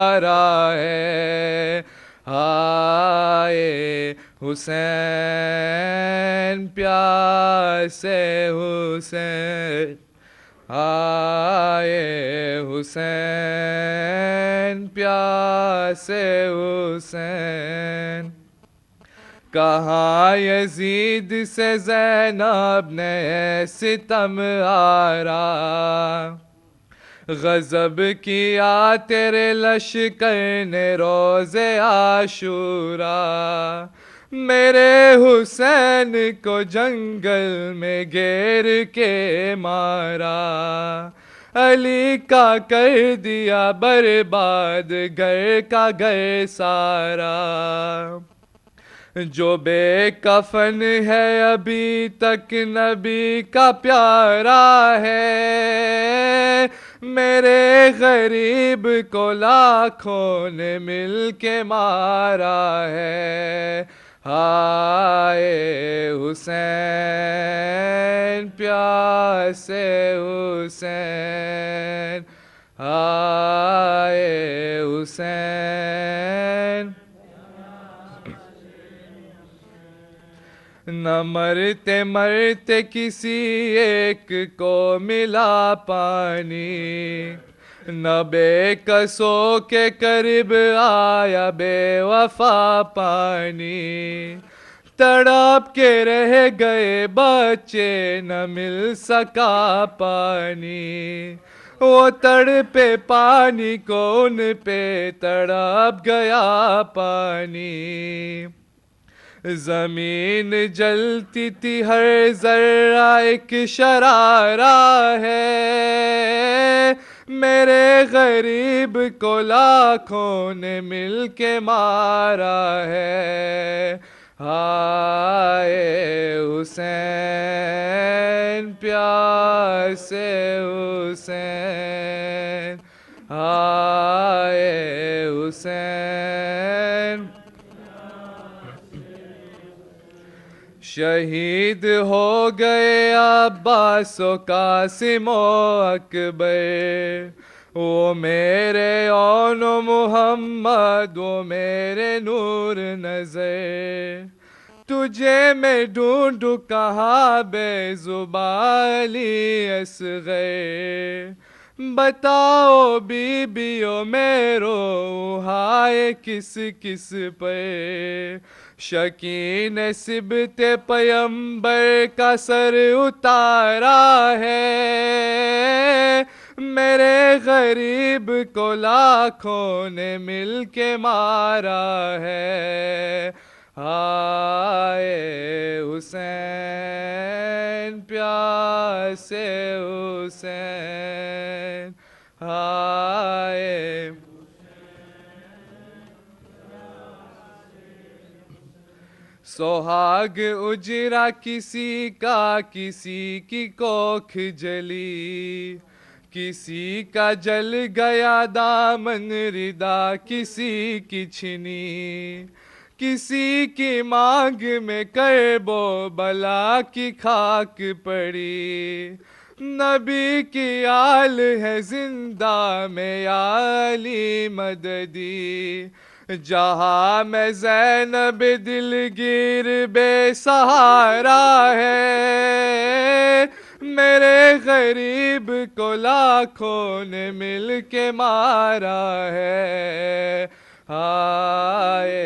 رہا ہے ہائے حسین پیاسے حسین ہائے حسین پیاسے حسین کہاں یزید سے زینب نے ستم آرا غضب کیا تیرے لشکر نے روز عاشورا میرے حسین کو جنگل میں گھیر کے مارا علی کا کر دیا برباد گھر کا گھر سارا جو بے کفن ہے ابھی تک نبی کا پیارا ہے میرے غریب کو لاکھوں نے مل کے مارا ہے ہائے حسین پیاسے حسین ہائے حسین نہ مرتے مرتے کسی ایک کو ملا پانی نہ بے کسوں کے قریب آیا بے وفا پانی تڑپ کے رہ گئے بچے نہ مل سکا پانی وہ تڑپے پانی کو ان پہ تڑپ گیا پانی زمین جلتی تھی ہر ذرہ ایک شرارہ ہے میرے غریب کو لاکھوں نے مل کے مارا ہے ہائے حسین پیاسے حسین ہائے حسین شہید ہو گئے عباس و قاسم و اکبر وہ میرے اون و محمد وہ میرے نور نظر تجھے میں ڈھونڈوں کہاں بے زبان علی اصغر بتاؤ بیویوں میں رو ہائے کس کس پر شکین سبت پیمبر کا سر اتارا ہے میرے غریب کو لاکھوں نے مل کے مارا ہے ہائے حسین پیاسے حسین ہائے سوہاگ اجرا کسی کا کسی کی کوکھ جلی کسی کا جل گیا دامن ردا کسی کی چھنی کسی کی مانگ میں کرب و بلا کی خاک پڑی نبی کی آل ہے زندہ میں یا علی مددی جہاں میں زینب دلگیر بے سہارا ہے میرے غریب کو لاکھوں نے مل کے مارا ہے ہائے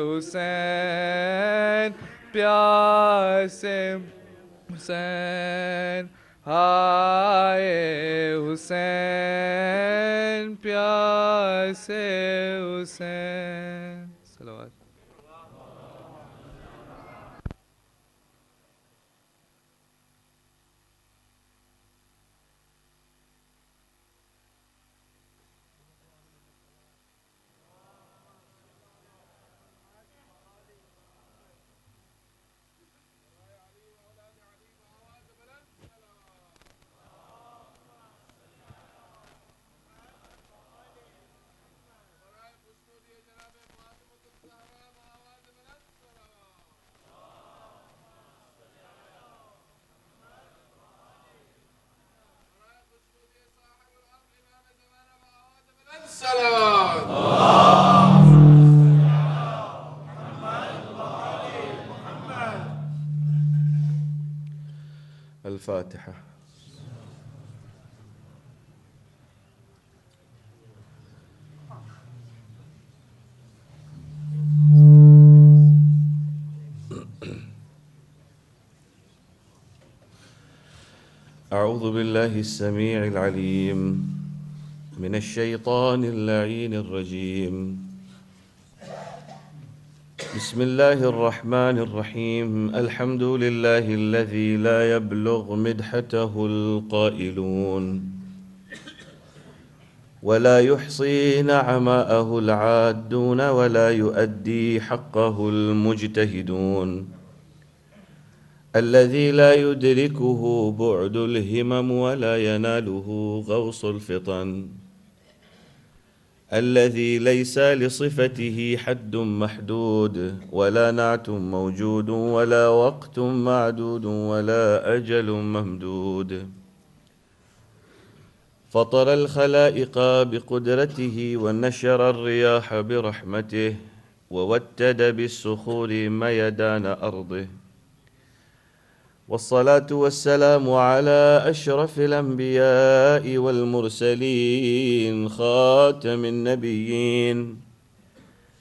حسین پیاسے حسین ہائے حسین پیاسے حسین صلوات الفاتحة. أعوذ بالله السميع العليم من الشيطان اللعين الرجيم. بسم الله الرحمن الرحيم. الحمد لله الذي لا يبلغ مدحته القائلون ولا يحصي نعماءه العادون ولا يؤدي حقه المجتهدون. الذي لا يدركه بعد الهمم ولا يناله غوص الفطن. الذي ليس لصفته حد محدود ولا نعت موجود ولا وقت معدود ولا أجل ممدود. فطر الخلائق بقدرته ونشر الرياح برحمته ووتد بالصخور ميدان أرضه. والصلاة والسلام على أشرف الأنبياء والمرسلين خاتم النبيين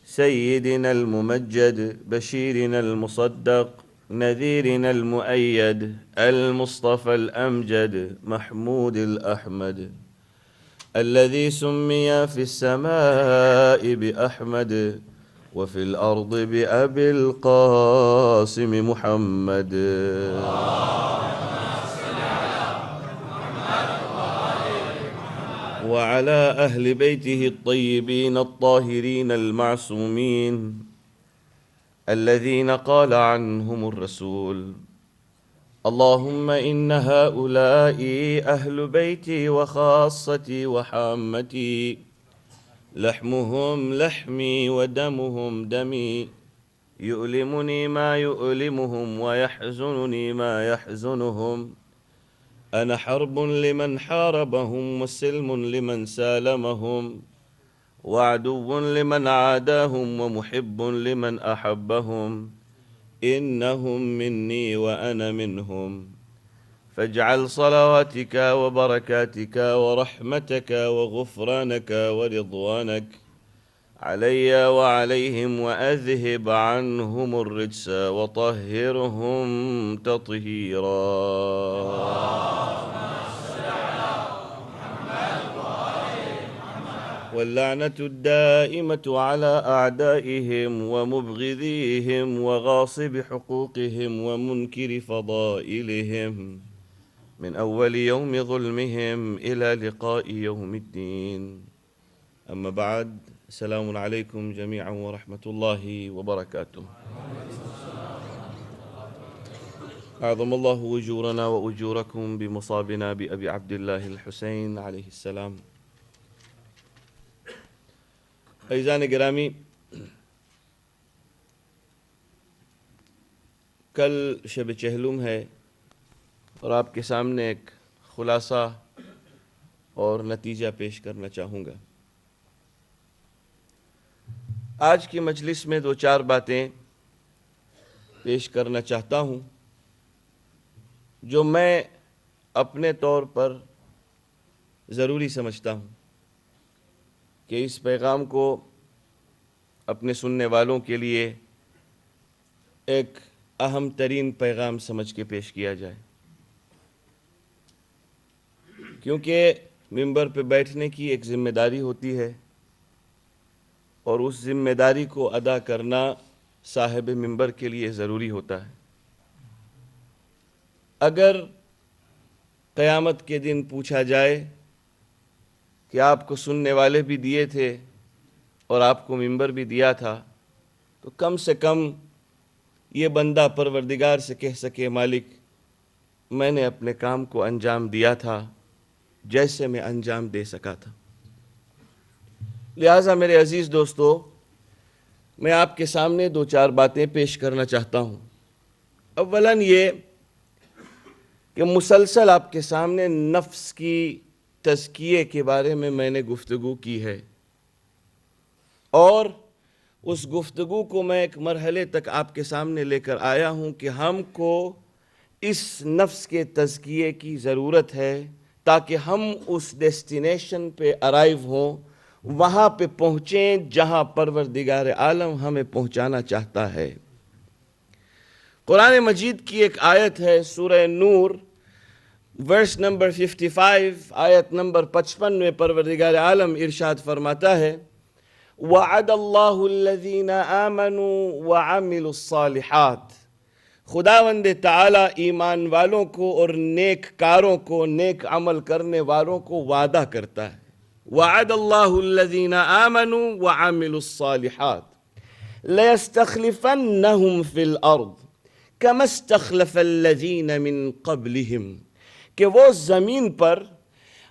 سيدنا الممجد بشيرنا المصدق نذيرنا المؤيد المصطفى الأمجد محمود الأحمد الذي سمي في السماء بأحمد وفي الأرض بأبي القاسم محمد. وعلى أهل بيته الطيبين الطاهرين المعصومين الذين قال عنهم الرسول: اللهم إن هؤلاء أهل بيتي وخاصتي وحامتي، لحمهم لحمي ودمهم دمي، يؤلمني ما يؤلمهم ويحزنني ما يحزنهم. أنا حرب لمن حاربهم وسلم لمن سالمهم، وعدو لمن عاداهم ومحب لمن أحبهم. إنهم مني وأنا منهم. فاجعل صلواتك وبركاتك ورحمتك وغفرانك ورضوانك علي وعليهم، وأذهب عنهم الرجس وطهرهم تطهيرا. واللعنة الدائمة على أعدائهم ومبغضيهم وغاصب حقوقهم ومنكر فضائلهم من أول يوم ظلمهم إلى لقاء يوم الدين. أما بعد، السلام عليكم جميعا ورحمة الله وبركاته. أعظم الله أجورنا وأجوركم بمصابنا بأبي عبد الله الحسين عليه السلام. عزیزان گرامی، کل شب چہلم ہے اور آپ کے سامنے ایک خلاصہ اور نتیجہ پیش کرنا چاہوں گا. آج کی مجلس میں دو چار باتیں پیش کرنا چاہتا ہوں جو میں اپنے طور پر ضروری سمجھتا ہوں کہ اس پیغام کو اپنے سننے والوں کے لیے ایک اہم ترین پیغام سمجھ کے پیش کیا جائے، کیونکہ ممبر پہ بیٹھنے کی ایک ذمہ داری ہوتی ہے اور اس ذمہ داری کو ادا کرنا صاحب ممبر کے لیے ضروری ہوتا ہے. اگر قیامت کے دن پوچھا جائے کہ آپ کو سننے والے بھی دیے تھے اور آپ کو ممبر بھی دیا تھا، تو کم سے کم یہ بندہ پروردگار سے کہہ سکے: مالک، میں نے اپنے کام کو انجام دیا تھا جیسے میں انجام دے سکا تھا. لہٰذا میرے عزیز دوستو، میں آپ کے سامنے دو چار باتیں پیش کرنا چاہتا ہوں. اولاً یہ کہ مسلسل آپ کے سامنے نفس کی تزکیے کے بارے میں نے گفتگو کی ہے، اور اس گفتگو کو میں ایک مرحلے تک آپ کے سامنے لے کر آیا ہوں کہ ہم کو اس نفس کے تزکیے کی ضرورت ہے تاکہ ہم اس ڈیسٹینیشن پہ ارائیو ہوں، وہاں پہ پہنچیں جہاں پروردگار عالم ہمیں پہنچانا چاہتا ہے۔ قرآن مجید کی ایک آیت ہے سورہ نور ورس نمبر 55 آیت نمبر 55 میں پروردگار عالم ارشاد فرماتا ہے وَعَدَ اللَّهُ الَّذِينَ آمَنُوا وَعَمِلُوا الصَّالِحَاتِ، خداوند تعالیٰ ایمان والوں کو اور نیک کاروں کو، نیک عمل کرنے والوں کو وعدہ کرتا ہے۔ وَعَدَ اللَّهُ الَّذِينَ آمَنُوا وَعَمِلُوا الصَّالِحَاتِ لَيَسْتَخْلِفَنَّهُمْ فِي الْأَرْضِ كَمَا اسْتَخْلَفَ الَّذِينَ مِن قَبْلِهِمْ، کہ وہ زمین پر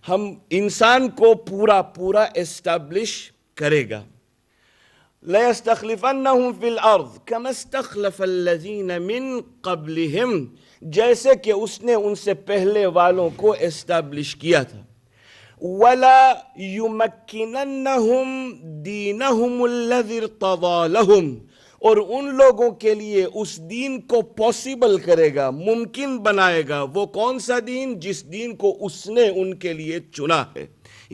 ہم انسان کو پورا اسٹیبلش کرے گا۔ لَيَسْتَخْلِفَنَّهُمْ فِي الْأَرْضِ كَمَا اسْتَخْلَفَ الَّذِينَ مِن قَبْلِهِمْ، جیسے کہ اس نے ان سے پہلے والوں کو اسٹیبلش کیا تھا۔ وَلَا يُمَكِّنَنَّهُمْ دِينَهُمُ الَّذِي ارْتَضَىٰ لَهُمْ، اور ان لوگوں کے لیے اس دین کو پاسبل کرے گا، ممکن بنائے گا۔ وہ کون سا دین؟ جس دین کو اس نے ان کے لیے چنا ہے،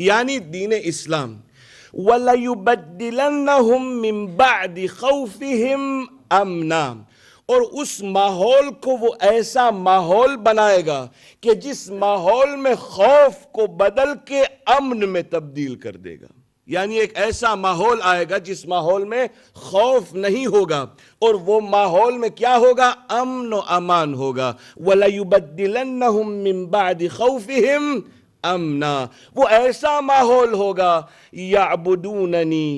یعنی دین اسلام۔ وَلَيُبَدِّلَنَّهُمْ مِن بَعْدِ خَوْفِهِمْ أَمْنًا، اور اس ماحول کو وہ ایسا ماحول بنائے گا کہ جس ماحول میں خوف کو بدل کے امن میں تبدیل کر دے گا، یعنی ایک ایسا ماحول آئے گا جس ماحول میں خوف نہیں ہوگا، اور وہ ماحول میں کیا ہوگا؟ امن و امان ہوگا۔ وَلَيُبَدِّلَنَّهُمْ مِن بَعْدِ خَوْفِهِمْ امنا، وہ ایسا ماحول ہوگا یعبدوننی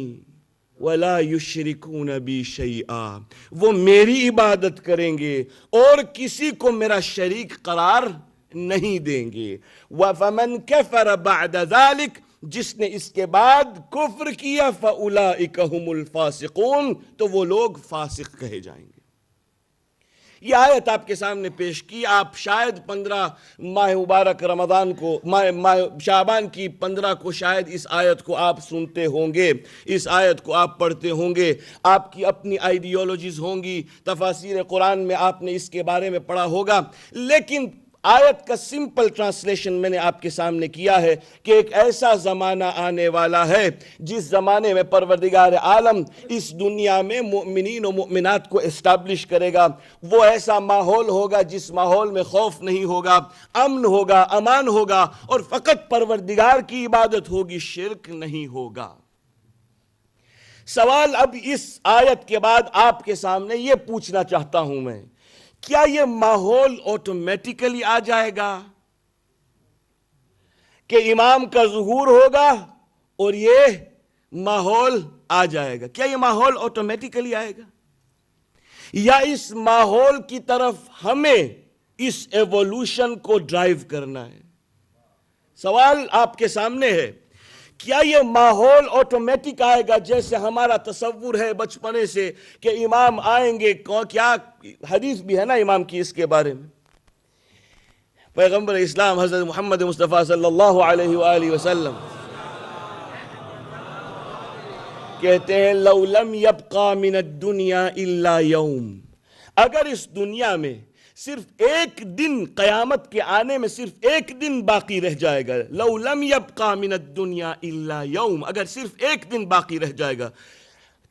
ولا یشرکون بی شیئا، وہ میری عبادت کریں گے اور کسی کو میرا شریک قرار نہیں دیں گے۔ وَفَمَنْ كَفَرَ بَعْدَ ذَلِكَ، جس نے اس کے بعد کفر کیا، فَأُولَئِكَ هُمُ الْفَاسِقُونَ، تو وہ لوگ فاسق کہے جائیں گے۔ یہ آیت آپ کے سامنے پیش کی، آپ شاید 15 ماہ مبارک رمضان کو، ماہ شعبان کی 15 کو شاید اس آیت کو آپ سنتے ہوں گے، اس آیت کو آپ پڑھتے ہوں گے، آپ کی اپنی آئیڈیالوجیز ہوں گی، تفاسیر قرآن میں آپ نے اس کے بارے میں پڑھا ہوگا، لیکن آیت کا سمپل ٹرانسلیشن میں نے آپ کے سامنے کیا ہے کہ ایک ایسا زمانہ آنے والا ہے جس زمانے میں پروردگار عالم اس دنیا میں مؤمنین و مؤمنات کو اسٹیبلش کرے گا۔ وہ ایسا ماحول ہوگا جس ماحول میں خوف نہیں ہوگا، امن ہوگا، امان ہوگا، اور فقط پروردگار کی عبادت ہوگی، شرک نہیں ہوگا۔ سوال اب اس آیت کے بعد آپ کے سامنے یہ پوچھنا چاہتا ہوں میں، کیا یہ ماحول آٹومیٹیکلی آ جائے گا کہ امام کا ظہور ہوگا اور یہ ماحول آ جائے گا؟ کیا یہ ماحول آٹومیٹیکلی آئے گا، یا اس ماحول کی طرف ہمیں اس ایوولوشن کو ڈرائیو کرنا ہے؟ سوال آپ کے سامنے ہے، کیا یہ ماحول آٹومیٹک آئے گا جیسے ہمارا تصور ہے بچپنے سے کہ امام آئیں گے؟ کیا حدیث بھی ہے نا امام کی اس کے بارے میں، پیغمبر اسلام حضرت محمد مصطفیٰ صلی اللہ علیہ وآلہ وسلم کہتے ہیں لَوْ لَمْ يَبْقَى مِنَ الدُّنْيَا إِلَّا يَوْمٍ، اگر اس دنیا میں صرف ایک دن، قیامت کے آنے میں صرف ایک دن باقی رہ جائے گا، لَوْ لَمْ يَبْقَى مِنَ الدُّنْيَا إِلَّا يَوْمٍ، اگر صرف ایک دن باقی رہ جائے گا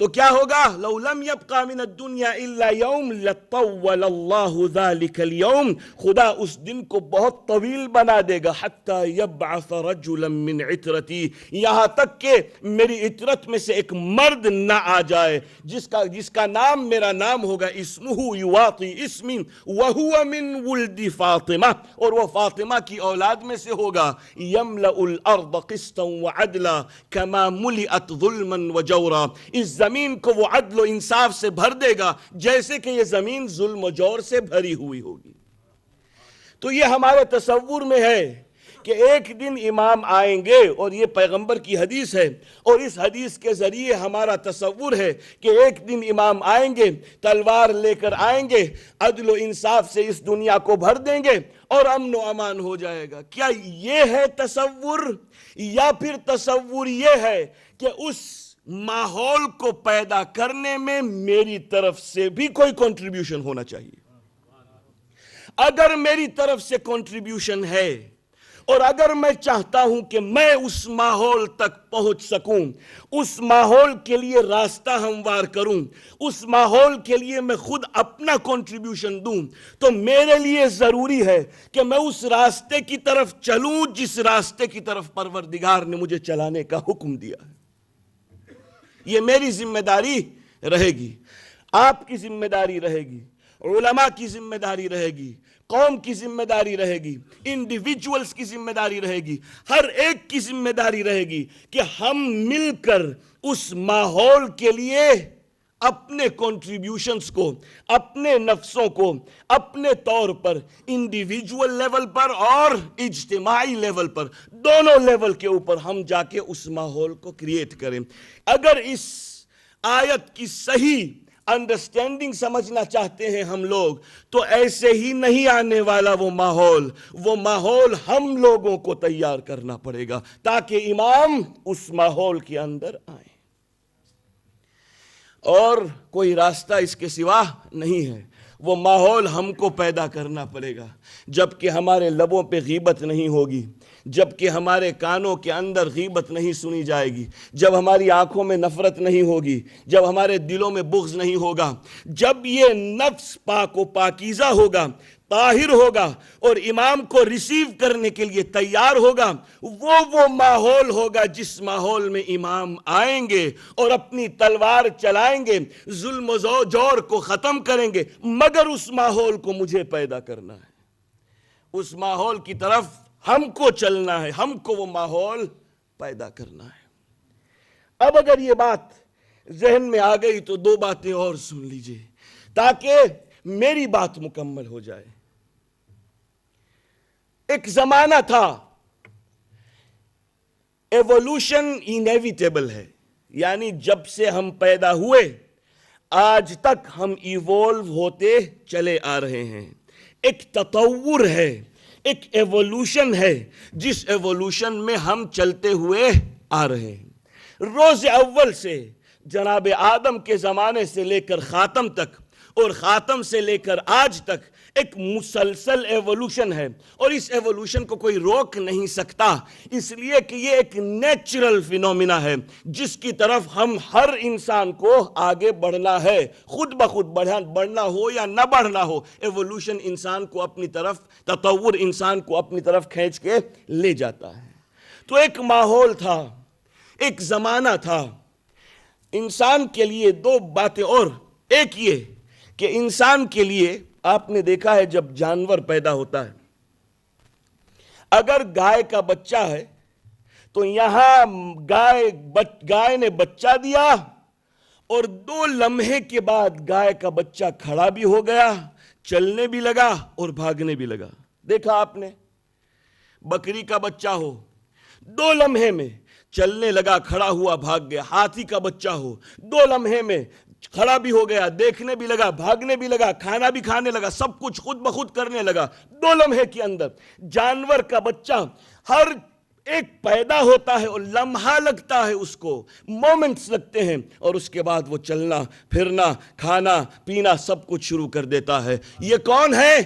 تو کیا ہوگا؟ لَوْ لَمْ يَبْقَى مِنَ الدُّنْيَا إِلَّا يَوْمٍ لَطَوَّلَ اللَّهُ ذَلِكَ الْيَوْمِ، خدا اس دن کو بہت طویل بنا دے گا، حَتَّى يَبْعَثَ رَجُلًا مِّنْ عِتْرَتِي، یہاں تک کہ میری عترت میں سے ایک مرد نہ آ جائے جس کا نام میرا نام ہوگا، اسمہ یواطی اسم وہو من ولد فاطمہ، اور وہ فاطمہ کی اولاد میں سے ہوگا، یملأ الارض قسطا وعدلا کما ملئت ظلما وجورا، اس زمین کو وہ عدل و انصاف سے بھر دے گا جیسے کہ یہ زمین ظلم و جور سے بھری ہوئی ہوگی۔ تو یہ ہمارے تصور میں ہے کہ ایک دن امام آئیں گے، اور یہ پیغمبر کی حدیث ہے، اور اس حدیث کے ذریعے ہمارا تصور ہے کہ ایک دن امام آئیں گے، تلوار لے کر آئیں گے، عدل و انصاف سے اس دنیا کو بھر دیں گے اور امن و امان ہو جائے گا۔ کیا یہ ہے تصور، یا پھر تصور یہ ہے کہ اس ماحول کو پیدا کرنے میں میری طرف سے بھی کوئی کنٹریبیوشن ہونا چاہیے؟ اگر میری طرف سے کنٹریبیوشن ہے اور اگر میں چاہتا ہوں کہ میں اس ماحول تک پہنچ سکوں، اس ماحول کے لیے راستہ ہموار کروں، اس ماحول کے لیے میں خود اپنا کنٹریبیوشن دوں، تو میرے لیے ضروری ہے کہ میں اس راستے کی طرف چلوں جس راستے کی طرف پروردگار نے مجھے چلانے کا حکم دیا ہے۔ یہ میری ذمہ داری رہے گی، آپ کی ذمہ داری رہے گی، علماء کی ذمہ داری رہے گی، قوم کی ذمہ داری رہے گی، انڈیویجولز کی ذمہ داری رہے گی، ہر ایک کی ذمہ داری رہے گی کہ ہم مل کر اس ماحول کے لیے اپنے کنٹریبیوشنز کو، اپنے نفسوں کو اپنے طور پر انڈیویجول لیول پر اور اجتماعی لیول پر، دونوں لیول کے اوپر ہم جا کے اس ماحول کو کریٹ کریں۔ اگر اس آیت کی صحیح انڈرسٹینڈنگ سمجھنا چاہتے ہیں ہم لوگ، تو ایسے ہی نہیں آنے والا وہ ماحول ہم لوگوں کو تیار کرنا پڑے گا تاکہ امام اس ماحول کے اندر آئیں، اور کوئی راستہ اس کے سوا نہیں ہے۔ وہ ماحول ہم کو پیدا کرنا پڑے گا، جبکہ ہمارے لبوں پہ غیبت نہیں ہوگی، جبکہ ہمارے کانوں کے اندر غیبت نہیں سنی جائے گی، جب ہماری آنکھوں میں نفرت نہیں ہوگی، جب ہمارے دلوں میں بغض نہیں ہوگا، جب یہ نفس پاک و پاکیزہ ہوگا، طاہر ہوگا اور امام کو ریسیو کرنے کے لیے تیار ہوگا، وہ ماحول ہوگا جس ماحول میں امام آئیں گے اور اپنی تلوار چلائیں گے، ظلم و جور کو ختم کریں گے، مگر اس ماحول کو مجھے پیدا کرنا ہے، اس ماحول کی طرف ہم کو چلنا ہے، ہم کو وہ ماحول پیدا کرنا ہے۔ اب اگر یہ بات ذہن میں آ گئی تو دو باتیں اور سن لیجئے تاکہ میری بات مکمل ہو جائے۔ ایک زمانہ تھا، ایوولوشن انیویٹیبل ہے، یعنی جب سے ہم پیدا ہوئے آج تک ہم ایوولو ہوتے چلے آ رہے ہیں، ایک تطور ہے، ایک ایوولوشن ہے جس ایوولوشن میں ہم چلتے ہوئے آ رہے ہیں۔ روز اول سے جناب آدم کے زمانے سے لے کر خاتم تک اور خاتم سے لے کر آج تک ایک مسلسل ایوولوشن ہے، اور اس ایوولوشن کو کوئی روک نہیں سکتا، اس لیے کہ یہ ایک نیچرل فینومینا ہے جس کی طرف ہم ہر انسان کو آگے بڑھنا ہے، خود بخود بڑھنا ہو یا نہ بڑھنا ہو، ایوولوشن انسان کو اپنی طرف، تطور انسان کو اپنی طرف کھینچ کے لے جاتا ہے۔ تو ایک ماحول تھا، ایک زمانہ تھا، انسان کے لیے دو باتیں، اور ایک یہ کہ انسان کے لیے آپ نے دیکھا ہے جب جانور پیدا ہوتا ہے، اگر گائے کا بچہ ہے تو یہاں گائے نے بچہ دیا اور 2 لمحے کے بعد گائے کا بچہ کھڑا بھی ہو گیا، چلنے بھی لگا اور بھاگنے بھی لگا۔ دیکھا آپ نے، بکری کا بچہ ہو 2 لمحے میں چلنے لگا، کھڑا ہوا، بھاگ گیا۔ ہاتھی کا بچہ ہو 2 لمحے میں کھڑا بھی ہو گیا، دیکھنے بھی لگا، بھاگنے بھی لگا، کھانا بھی کھانے لگا، سب کچھ خود بخود کرنے لگا 2 لمحے کے اندر۔ جانور کا بچہ ہر ایک پیدا ہوتا ہے اور لمحہ لگتا ہے، اس کو مومنٹس لگتے ہیں، اور اس کے بعد وہ چلنا پھرنا کھانا پینا سب کچھ شروع کر دیتا ہے۔ یہ کون ہے؟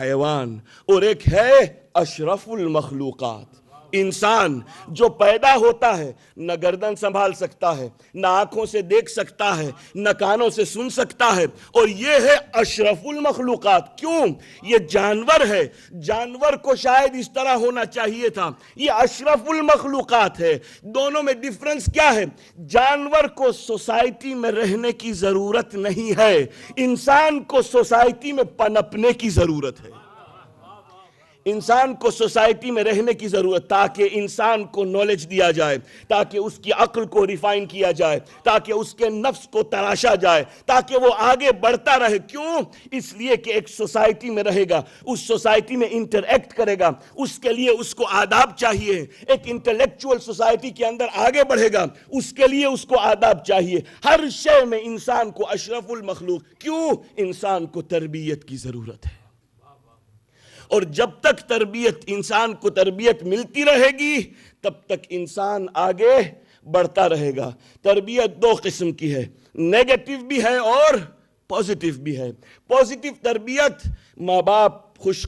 حیوان۔ اور ایک ہے اشرف المخلوقات، انسان، جو پیدا ہوتا ہے، نہ گردن سنبھال سکتا ہے، نہ آنکھوں سے دیکھ سکتا ہے، نہ کانوں سے سن سکتا ہے، اور یہ ہے اشرف المخلوقات۔ کیوں؟ یہ جانور ہے، جانور کو شاید اس طرح ہونا چاہیے تھا، یہ اشرف المخلوقات ہے۔ دونوں میں ڈیفرنس کیا ہے؟ جانور کو سوسائٹی میں رہنے کی ضرورت نہیں ہے، انسان کو سوسائٹی میں پنپنے کی ضرورت ہے۔ انسان کو سوسائٹی میں رہنے کی ضرورت، تاکہ انسان کو نالج دیا جائے، تاکہ اس کی عقل کو ریفائن کیا جائے، تاکہ اس کے نفس کو تراشا جائے، تاکہ وہ آگے بڑھتا رہے۔ کیوں؟ اس لیے کہ ایک سوسائٹی میں رہے گا، اس سوسائٹی میں انٹریکٹ کرے گا، اس کے لیے اس کو آداب چاہیے۔ ایک انٹلیکچوئل سوسائٹی کے اندر آگے بڑھے گا، اس کے لیے اس کو آداب چاہیے۔ ہر شے میں انسان کو اشرف المخلوق، کیوں؟ انسان کو تربیت کی ضرورت ہے، اور جب تک انسان کو تربیت ملتی رہے گی تب تک انسان آگے بڑھتا رہے گا۔ تربیت 2 قسم کی ہے، نیگیٹو بھی ہے اور پازیٹیو بھی ہے. پازیٹیو تربیت، ماں باپ خوش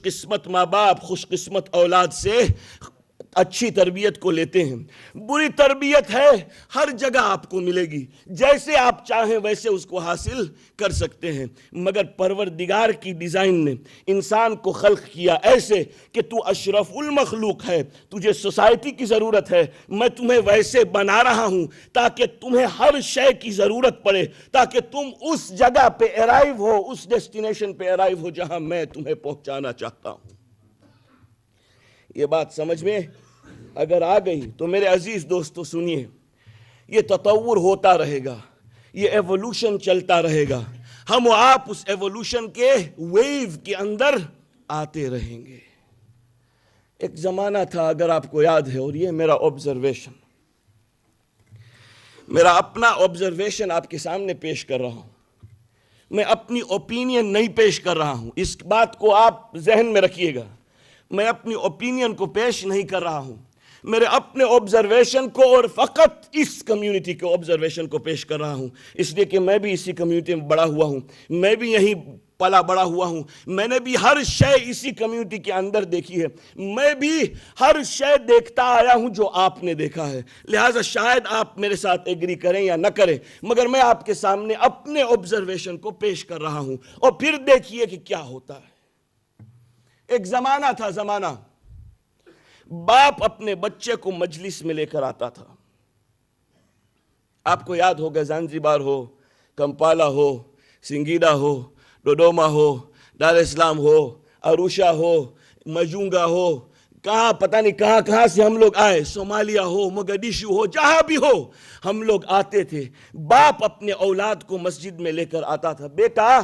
قسمت اولاد سے اچھی تربیت کو لیتے ہیں. بری تربیت ہے ہر جگہ آپ کو ملے گی، جیسے آپ چاہیں ویسے اس کو حاصل کر سکتے ہیں. مگر پروردگار کی ڈیزائن نے انسان کو خلق کیا ایسے کہ تو اشرف المخلوق ہے، تجھے سوسائٹی کی ضرورت ہے، میں تمہیں ویسے بنا رہا ہوں تاکہ تمہیں ہر شے کی ضرورت پڑے، تاکہ تم اس جگہ پہ ارائیو ہو، اس ڈیسٹینیشن پہ ارائیو ہو جہاں میں تمہیں پہنچانا چاہتا ہوں. یہ بات سمجھ میں اگر آ گئی تو میرے عزیز دوستو سنیے، یہ تطور ہوتا رہے گا، یہ ایوولوشن چلتا رہے گا، ہم و آپ اس ایوولوشن کے ویو کے اندر آتے رہیں گے. ایک زمانہ تھا، اگر آپ کو یاد ہے، اور یہ میرا آبزرویشن، میرا اپنا آبزرویشن آپ کے سامنے پیش کر رہا ہوں. میں اپنی اوپینین نہیں پیش کر رہا ہوں، اس بات کو آپ ذہن میں رکھیے گا. میں اپنی اوپینین کو پیش نہیں کر رہا ہوں، میرے اپنے آبزرویشن کو اور فقط اس کمیونٹی کے آبزرویشن کو پیش کر رہا ہوں، اس لیے کہ میں بھی اسی کمیونٹی میں بڑا ہوا ہوں، میں بھی یہیں پلا بڑا ہوا ہوں، میں نے بھی ہر شے اسی کمیونٹی کے اندر دیکھی ہے، میں بھی ہر شے دیکھتا آیا ہوں جو آپ نے دیکھا ہے. لہٰذا شاید آپ میرے ساتھ ایگری کریں یا نہ کریں، مگر میں آپ کے سامنے اپنے آبزرویشن کو پیش کر رہا ہوں، اور پھر دیکھیے کہ کیا ہوتا ہے. ایک زمانہ تھا، باپ اپنے بچے کو مجلس میں لے کر آتا تھا. آپ کو یاد ہوگا، زنزبار ہو، کمپالا ہو، سنگیڈا ہو، ڈوڈوما ہو، دار اسلام ہو، اروشا ہو، مجونگا ہو، کہاں پتہ نہیں کہاں سے ہم لوگ آئے، صومالیہ ہو، مگدیشو ہو، جہاں بھی ہو ہم لوگ آتے تھے. باپ اپنے اولاد کو مسجد میں لے کر آتا تھا، بیٹا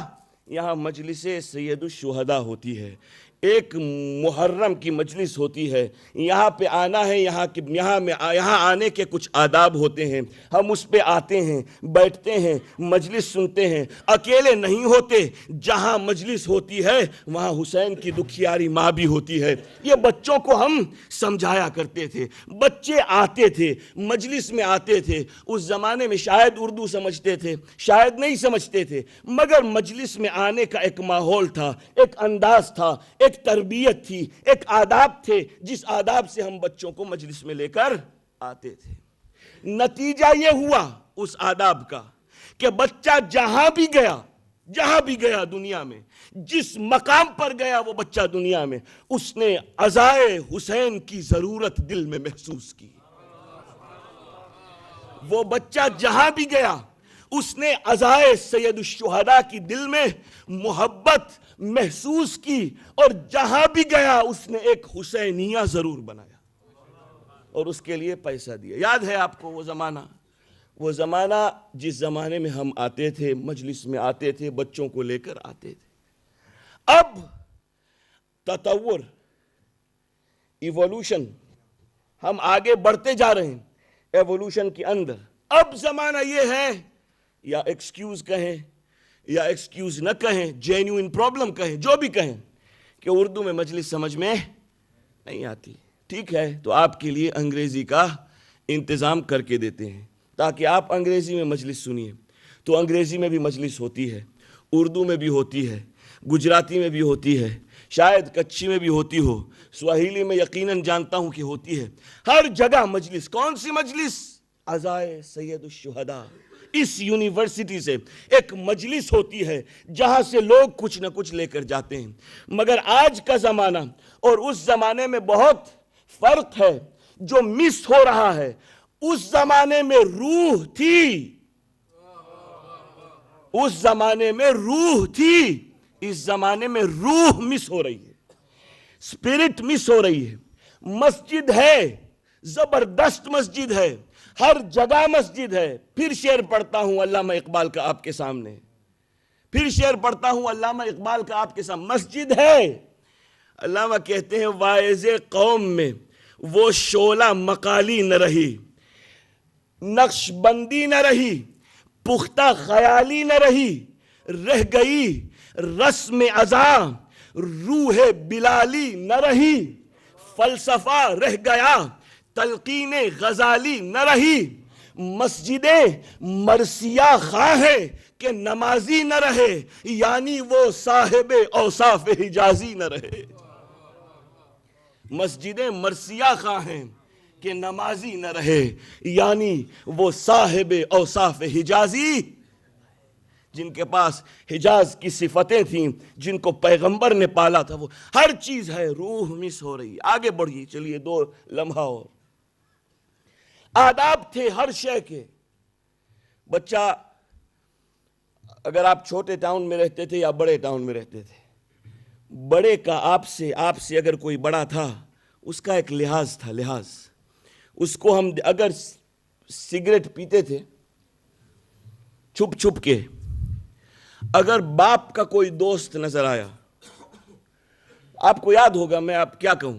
یہاں مجلس سید الشہداء ہوتی ہے، ایک محرم کی مجلس ہوتی ہے، یہاں پہ آنا ہے، یہاں آنے کے کچھ آداب ہوتے ہیں، ہم اس پہ آتے ہیں، بیٹھتے ہیں، مجلس سنتے ہیں، اکیلے نہیں ہوتے، جہاں مجلس ہوتی ہے وہاں حسین کی دکھیاری ماں بھی ہوتی ہے. یہ بچوں کو ہم سمجھایا کرتے تھے. بچے آتے تھے، مجلس میں آتے تھے. اس زمانے میں شاید اردو سمجھتے تھے، شاید نہیں سمجھتے تھے، مگر مجلس میں آنے کا ایک ماحول تھا، ایک انداز تھا، ایک تربیت تھی، ایک آداب تھے، جس آداب سے ہم بچوں کو مجلس میں لے کر آتے تھے. نتیجہ یہ ہوا اس آداب کا کہ بچہ جہاں بھی گیا دنیا میں، جس مقام پر گیا وہ بچہ دنیا میں، اس نے عزائے حسین کی ضرورت دل میں محسوس کی. وہ بچہ جہاں بھی گیا اس نے عزائے سید الشہداء کی دل میں محبت محسوس کی، اور جہاں بھی گیا اس نے ایک حسینیہ ضرور بنایا اور اس کے لیے پیسہ دیا. یاد ہے آپ کو وہ زمانہ جس زمانے میں ہم آتے تھے، مجلس میں آتے تھے، بچوں کو لے کر آتے تھے. اب تطور، ایوولوشن، ہم آگے بڑھتے جا رہے ہیں ایوولوشن کے اندر. اب زمانہ یہ ہے، یا ایکسکیوز کہیں یا ایکسکیوز نہ کہیں، جینیوئن پرابلم کہیں، جو بھی کہیں، کہ اردو میں مجلس سمجھ میں نہیں آتی. ٹھیک ہے، تو آپ کے لیے انگریزی کا انتظام کر کے دیتے ہیں تاکہ آپ انگریزی میں مجلس سنیے. تو انگریزی میں بھی مجلس ہوتی ہے، اردو میں بھی ہوتی ہے، گجراتی میں بھی ہوتی ہے، شاید کچھی میں بھی ہوتی ہو، سواہیلی میں یقیناً جانتا ہوں کہ ہوتی ہے. ہر جگہ مجلس. کون سی مجلس؟ عزائے سید الشہداء. اس یونیورسٹی سے ایک مجلس ہوتی ہے جہاں سے لوگ کچھ نہ کچھ لے کر جاتے ہیں. مگر آج کا زمانہ اور اس زمانے میں بہت فرق ہے. جو مس ہو رہا ہے، اس زمانے میں روح تھی، اس زمانے میں روح تھی، اس زمانے میں روح مس ہو رہی ہے، اسپرٹ مس ہو رہی ہے. مسجد ہے، زبردست مسجد ہے، ہر جگہ مسجد ہے. پھر شعر پڑھتا ہوں علامہ اقبال کا آپ کے سامنے، مسجد ہے. علامہ کہتے ہیں واعظ قوم میں وہ شعلہ مقالی نہ رہی، نقش بندی نہ رہی، پختہ خیالی نہ رہی، رہ گئی رسم ازاں روح بلالی نہ رہی، فلسفہ رہ گیا تلقین غزالی نہ رہی، مسجدیں مرثیہ خواہ ہیں کہ نمازی نہ رہے، یعنی وہ صاحب اوصاف حجازی نہ رہے۔ مسجدیں مرثیہ خواہ ہیں کہ نمازی نہ رہے، یعنی وہ صاحب اوصاف حجازی، جن کے پاس حجاز کی صفتیں تھیں، جن کو پیغمبر نے پالا تھا، وہ ہر چیز ہے۔ روح مس ہو رہی، آگے بڑھیے، چلیے 2 لمحہ اور۔ آداب تھے ہر شے کے۔ بچہ، اگر آپ چھوٹے ٹاؤن میں رہتے تھے یا بڑے ٹاؤن میں رہتے تھے، بڑے کا آپ سے اگر کوئی بڑا تھا، اس کا ایک لحاظ تھا، لحاظ۔ اس کو ہم اگر سگریٹ پیتے تھے چھپ چھپ کے، اگر باپ کا کوئی دوست نظر آیا، آپ کو یاد ہوگا، میں آپ کیا کہوں،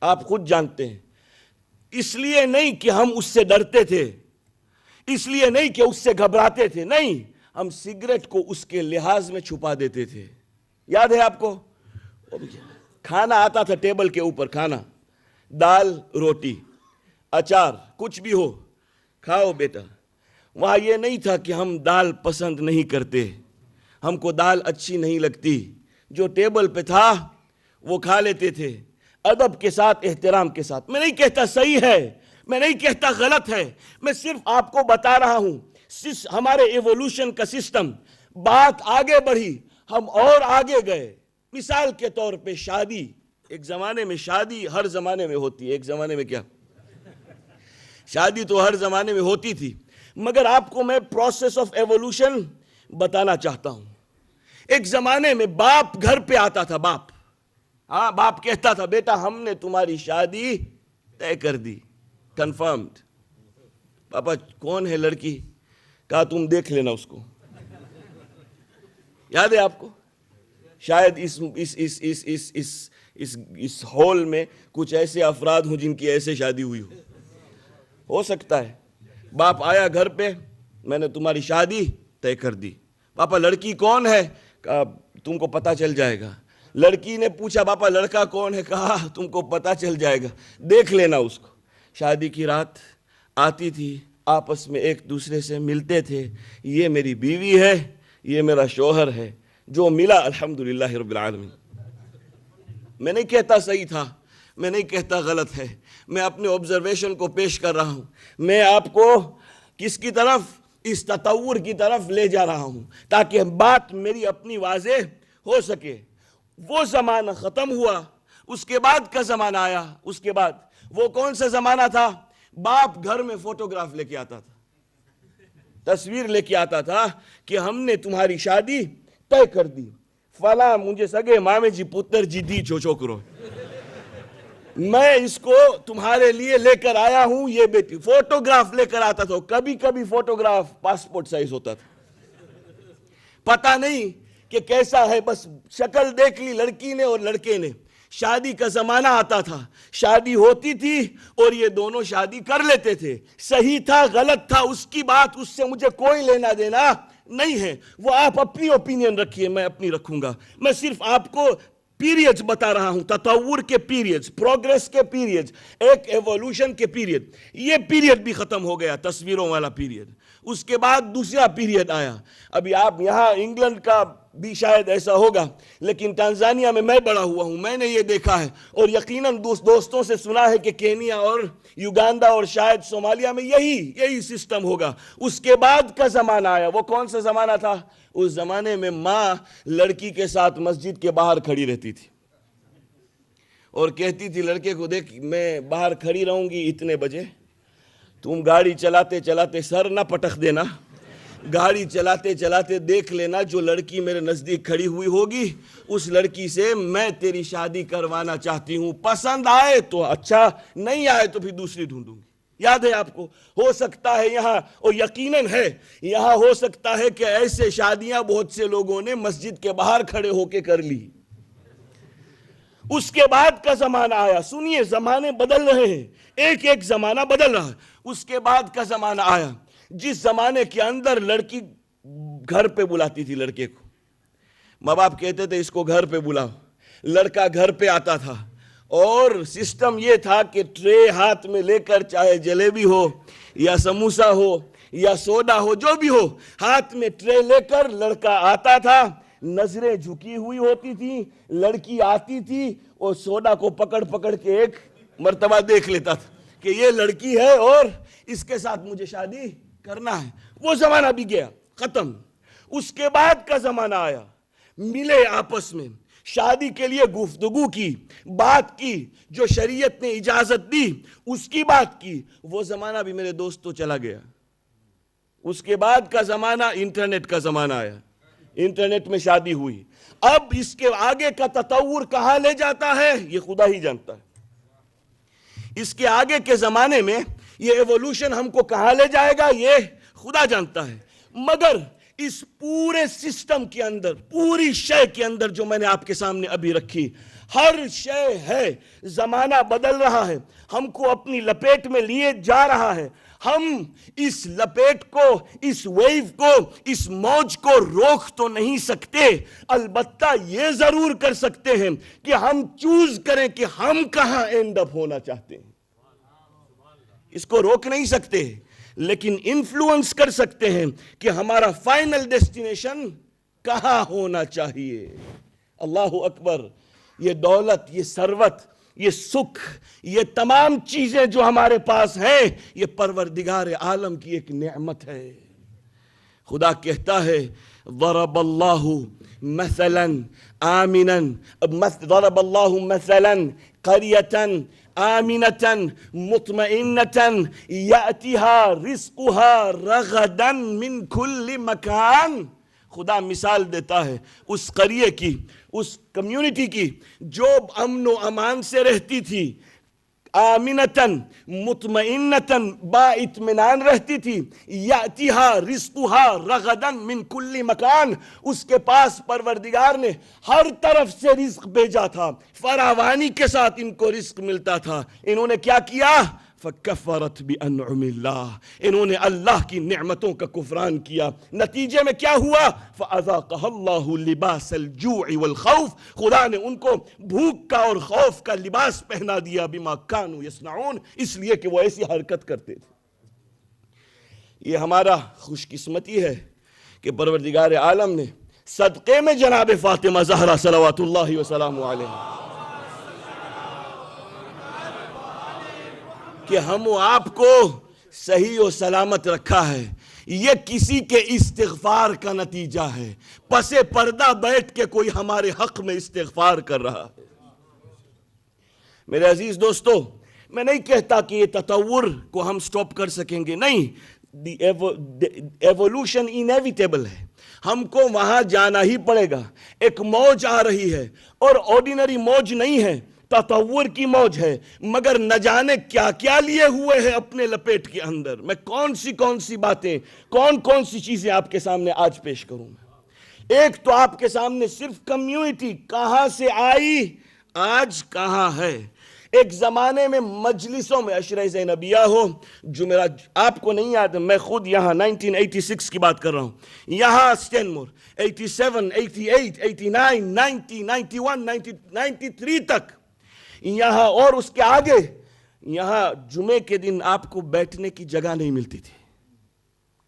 آپ خود جانتے ہیں، اس لیے نہیں کہ ہم اس سے ڈرتے تھے، اس لیے نہیں کہ اس سے گھبراتے تھے، نہیں، ہم سگریٹ کو اس کے لحاظ میں چھپا دیتے تھے۔ یاد ہے آپ کو؟ کھانا آتا تھا ٹیبل کے اوپر، کھانا، دال روٹی اچار کچھ بھی ہو، کھاؤ بیٹا۔ وہاں یہ نہیں تھا کہ ہم دال پسند نہیں کرتے، ہم کو دال اچھی نہیں لگتی، جو ٹیبل پہ تھا وہ کھا لیتے تھے، ادب کے ساتھ، احترام کے ساتھ۔ میں نہیں کہتا صحیح ہے، میں نہیں کہتا غلط ہے، میں صرف آپ کو بتا رہا ہوں ہمارے ایوولوشن کا سسٹم، بات آگے بڑھی، ہم اور آگے گئے۔ مثال کے طور پہ شادی، ایک زمانے میں شادی ہر زمانے میں ہوتی ہے، ایک زمانے میں کیا، شادی تو ہر زمانے میں ہوتی تھی، مگر آپ کو میں پروسیس آف ایوولوشن بتانا چاہتا ہوں۔ ایک زمانے میں باپ گھر پہ آتا تھا، باپ کہتا تھا، بیٹا ہم نے تمہاری شادی طے کر دی، کنفرمڈ۔ پاپا کون ہے لڑکی؟ کہا تم دیکھ لینا اس کو۔ یاد ہے آپ کو؟ شاید اس ہال میں کچھ ایسے افراد ہوں جن کی ایسے شادی ہوئی ہو سکتا ہے۔ باپ آیا گھر پہ، میں نے تمہاری شادی طے کر دی۔ پاپا لڑکی کون ہے؟ کہا تم کو پتہ چل جائے گا۔ لڑکی نے پوچھا پاپا لڑکا کون ہے؟ کہا تم کو پتہ چل جائے گا، دیکھ لینا اس کو۔ شادی کی رات آتی تھی، آپس میں ایک دوسرے سے ملتے تھے، یہ میری بیوی ہے، یہ میرا شوہر ہے، جو ملا الحمدللہ رب العالمین۔ میں نہیں کہتا صحیح تھا، میں نہیں کہتا غلط ہے، میں اپنے آبزرویشن کو پیش کر رہا ہوں۔ میں آپ کو کس کی طرف؟ اس تطور کی طرف لے جا رہا ہوں تاکہ بات میری اپنی واضح ہو سکے۔ وہ زمانہ ختم ہوا، اس کے بعد کا زمانہ آیا۔ اس کے بعد وہ کون سا زمانہ تھا؟ باپ گھر میں فوٹوگراف لے کے آتا تھا، تصویر لے کے آتا تھا کہ ہم نے تمہاری شادی طے کر دی، فلاں مجھے سگے مامے جی پتر جی دی چھوکرو، میں اس کو تمہارے لیے لے کر آیا ہوں، یہ بیٹی۔ فوٹوگراف لے کر آتا تھا، کبھی کبھی فوٹوگراف پاسپورٹ سائز ہوتا تھا، پتہ نہیں کہ کیسا ہے، بس شکل دیکھ لی لڑکی نے اور لڑکے نے۔ شادی کا زمانہ آتا تھا، شادی ہوتی تھی اور یہ دونوں شادی کر لیتے تھے۔ صحیح تھا غلط تھا اس کی بات، اس سے مجھے کوئی لینا دینا نہیں ہے، وہ آپ اپنی اوپینین رکھیے، میں اپنی رکھوں گا۔ میں صرف آپ کو پیریڈز بتا رہا ہوں، تطور کے پیریڈز، پروگریس کے پیریڈز، ایک ایوولوشن کے پیریڈ۔ یہ پیریڈ بھی ختم ہو گیا، تصویروں والا پیریڈ۔ اس کے بعد دوسرا پیریڈ آیا۔ ابھی آپ یہاں انگلینڈ کا بھی شاید ایسا ہوگا، لیکن تنزانیہ میں بڑا ہوا ہوں، میں نے یہ دیکھا ہے، اور یقیناً دوستوں سے سنا ہے کہ کینیا اور یوگانڈا اور شاید صومالیہ میں یہی سسٹم ہوگا۔ اس کے بعد کا زمانہ آیا، وہ کون سا زمانہ تھا؟ اس زمانے میں ماں لڑکی کے ساتھ مسجد کے باہر کھڑی رہتی تھی اور کہتی تھی لڑکے کو، دیکھ میں باہر کھڑی رہوں گی اتنے بجے، تم گاڑی چلاتے چلاتے سر نہ پٹخ دینا، گاڑی چلاتے چلاتے دیکھ لینا جو لڑکی میرے نزدیک کھڑی ہوئی ہوگی، اس لڑکی سے میں تیری شادی کروانا چاہتی ہوں، پسند آئے تو اچھا، نہیں آئے تو پھر دوسری ڈھونڈوں گی۔ یاد ہے آپ کو؟ ہو سکتا ہے یہاں، اور یقیناً ہے یہاں، ہو سکتا ہے کہ ایسے شادیاں بہت سے لوگوں نے مسجد کے باہر کھڑے ہو کے کر لی۔ اس کے بعد کا زمانہ آیا، سنیے زمانے بدل رہے ہیں، ایک زمانہ بدل رہا ہے۔ اس کے بعد کا زمانہ آیا جس زمانے کے اندر لڑکی گھر پہ بلاتی تھی لڑکے کو، ماں باپ کہتے تھے اس کو گھر پہ بلاؤ، لڑکا گھر پہ آتا تھا اور سسٹم یہ تھا کہ ٹرے ہاتھ میں لے کر چاہے جلیبی ہو یا سموسا ہو یا سوڈا ہو جو بھی ہو ہاتھ میں ٹرے لے کر لڑکا آتا تھا نظریں جھکی ہوئی ہوتی تھی لڑکی آتی تھی اور سوڈا کو پکڑ پکڑ کے ایک مرتبہ دیکھ لیتا تھا کہ یہ لڑکی ہے اور اس کے ساتھ مجھے شادی کرنا ہے. وہ زمانہ بھی گیا ختم. اس کے بعد کا زمانہ آیا ملے آپس میں شادی کے لیے گفتگو کی بات کی جو شریعت نے اجازت دی اس کی بات کی. وہ زمانہ بھی میرے دوستوں چلا گیا. اس کے بعد کا زمانہ انٹرنیٹ کا زمانہ آیا انٹرنیٹ میں شادی ہوئی. اب اس کے آگے کا تطور کہاں لے جاتا ہے یہ خدا ہی جانتا ہے. اس کے آگے کے زمانے میں یہ ایوولوشن ہم کو کہاں لے جائے گا یہ خدا جانتا ہے. مگر اس پورے سسٹم کے اندر پوری شے کے اندر جو میں نے آپ کے سامنے ابھی رکھی ہر شے ہے. زمانہ بدل رہا ہے ہم کو اپنی لپیٹ میں لیے جا رہا ہے. ہم اس لپیٹ کو اس ویو کو اس موج کو روک تو نہیں سکتے البتہ یہ ضرور کر سکتے ہیں کہ ہم چوز کریں کہ ہم کہاں اینڈ اپ ہونا چاہتے ہیں. اس کو روک نہیں سکتے لیکن انفلوئنس کر سکتے ہیں کہ ہمارا فائنل ڈیسٹینیشن کہاں ہونا چاہیے. اللہ اکبر. یہ دولت یہ ثروت یہ سکھ یہ تمام چیزیں جو ہمارے پاس ہیں یہ پروردگار عالم کی ایک نعمت ہے. خدا کہتا ہے ضرب اللہ مثلا آمنا ضرب اللہ مثلا قریة آمنة مطمئنة یأتیها رزقها رغدا من کل مکان. خدا مثال دیتا ہے اس قریے کی اس کمیونٹی کی جو امن و امان سے رہتی تھی آمنتاً مطمئنتاً با اطمینان رہتی تھی. یأتیها رزقها رغدا من کل مکان. اس کے پاس پروردگار نے ہر طرف سے رزق بھیجا تھا فراوانی کے ساتھ ان کو رزق ملتا تھا. انہوں نے کیا کیا فکفرت بانعم اللہ. انہوں نے اللہ کی نعمتوں کا کفران کیا. نتیجے میں کیا ہوا فاذاقها اللہ لباس الجوع والخوف. خدا نے ان کو بھوک کا اور خوف کا لباس پہنا دیا بما کانوا یصنعون اس لیے کہ وہ ایسی حرکت کرتے تھے. یہ ہمارا خوش قسمتی ہے کہ پروردگار عالم نے صدقے میں جناب فاطمہ زہرا صلوات اللہ وسلام علیہ کہ ہم و آپ کو صحیح و سلامت رکھا ہے. یہ کسی کے استغفار کا نتیجہ ہے. پس پردہ بیٹھ کے کوئی ہمارے حق میں استغفار کر رہا ہے. میرے عزیز دوستو میں نہیں کہتا کہ یہ تطور کو ہم سٹاپ کر سکیں گے. نہیں ایوولوشن انیویٹیبل ہے. ہم کو وہاں جانا ہی پڑے گا. ایک موج آ رہی ہے اور آرڈینری موج نہیں ہے تطور کی موج ہے. مگر نہ جانے کیا کیا لیے ہوئے ہیں اپنے لپیٹ کے اندر. میں کون سی باتیں کون سی چیزیں آپ کے سامنے آج پیش کروں. ایک تو آپ کے سامنے صرف کمیونٹی کہاں سے آئی آج کہاں ہے. ایک زمانے میں مجلسوں میں عشرہ زینبیہ ہو جو میرا آپ کو نہیں یاد. میں خود یہاں 1986 کی بات کر رہا ہوں. یہاں اسٹینمور 87 88 89 90 91 93 تک یہاں اور اس کے آگے یہاں جمعے کے دن آپ کو بیٹھنے کی جگہ نہیں ملتی تھی.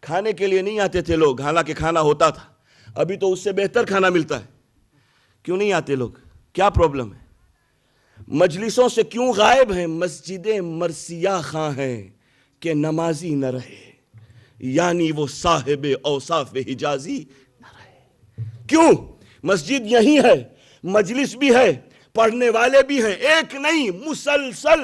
کھانے کے لیے نہیں آتے تھے لوگ حالانکہ کھانا ہوتا تھا. ابھی تو اس سے بہتر کھانا ملتا ہے. کیوں نہیں آتے لوگ؟ کیا پرابلم ہے؟ مجلسوں سے کیوں غائب ہیں؟ مسجدیں مرثیہ خواں ہیں کہ نمازی نہ رہے یعنی وہ صاحب اوصاف حجازی نہ رہے. کیوں؟ مسجد یہی ہے مجلس بھی ہے پڑھنے والے بھی ہیں. ایک نہیں مسلسل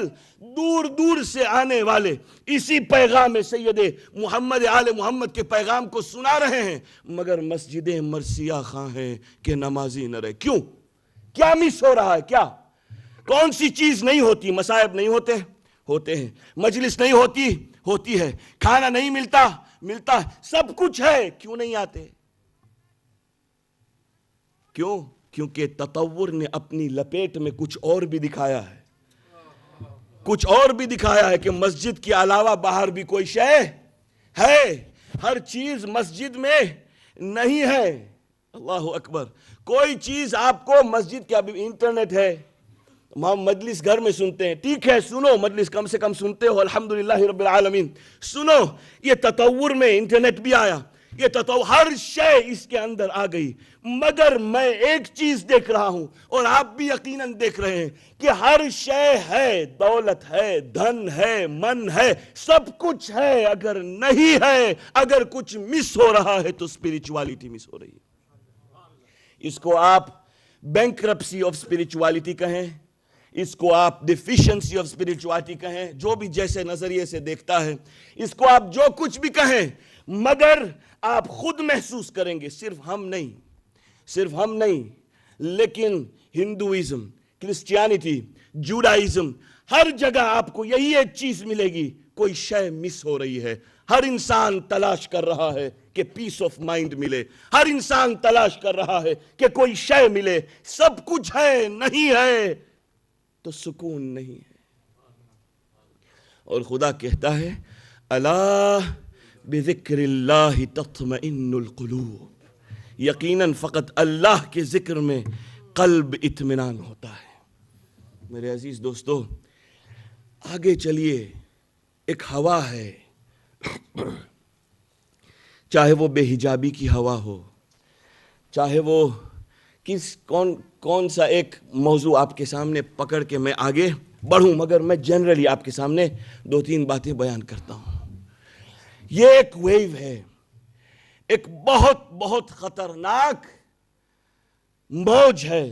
دور دور سے آنے والے اسی پیغام سید محمد آل محمد کے پیغام کو سنا رہے ہیں. مگر مسجدیں مرثیہ خواں ہیں کہ نمازی نہ رہے. کیوں؟ کیا مس ہو رہا ہے؟ کیا کون سی چیز نہیں ہوتی؟ مصائب نہیں ہوتے ہیں. مجلس نہیں ہوتی ہے. کھانا نہیں ملتا ہے. سب کچھ ہے. کیوں نہیں آتے؟ کیوں؟ کیونکہ تطور نے اپنی لپیٹ میں کچھ اور بھی دکھایا ہے کہ مسجد کے علاوہ باہر بھی کوئی شے ہے. ہر چیز مسجد میں نہیں ہے. اللہ اکبر. کوئی چیز آپ کو مسجد کے ابھی انٹرنیٹ ہے ہم مجلس گھر میں سنتے ہیں، ٹھیک ہے سنو، مجلس کم سے کم سنتے ہو، الحمدللہ رب العالمین، سنو، یہ تطور میں انٹرنیٹ بھی آیا، یہ تطور ہر شے اس کے اندر آ گئی، مگر میں ایک چیز دیکھ رہا ہوں اور آپ بھی یقیناً دیکھ رہے ہیں کہ ہر شے ہے، دولت ہے، دھن ہے، من ہے، سب کچھ ہے، اگر نہیں ہے، اگر کچھ مس ہو رہا ہے تو اسپرچوالٹی مس ہو رہی ہے۔ اس کو آپ بینکرپسی آف اسپرچوالٹی کہیں، اس کو آپ ڈیفیشنسی آف اسپرچوالٹی کہیں، جو بھی جیسے نظریے سے دیکھتا ہے، اس کو آپ جو کچھ بھی کہیں، مگر آپ خود محسوس کریں گے، صرف ہم نہیں، لیکن ہندوازم، کرسچینٹی، جوڈائزم، ہر جگہ آپ کو یہی ایک چیز ملے گی، کوئی شے مس ہو رہی ہے۔ ہر انسان تلاش کر رہا ہے کہ پیس آف مائنڈ ملے، ہر انسان تلاش کر رہا ہے کہ کوئی شے ملے، سب کچھ ہے، نہیں ہے تو سکون نہیں ہے۔ اور خدا کہتا ہے الا بذکر اللہ تطمئن القلوب، یقیناً فقط اللہ کے ذکر میں قلب اطمینان ہوتا ہے۔ میرے عزیز دوستو، آگے چلیے، ایک ہوا ہے، چاہے وہ بے حجابی کی ہوا ہو، چاہے وہ کون سا ایک موضوع آپ کے سامنے پکڑ کے میں آگے بڑھوں، مگر میں جنرلی آپ کے سامنے 2-3 باتیں بیان کرتا ہوں۔ یہ ایک ویو ہے، ایک بہت بہت خطرناک موج ہے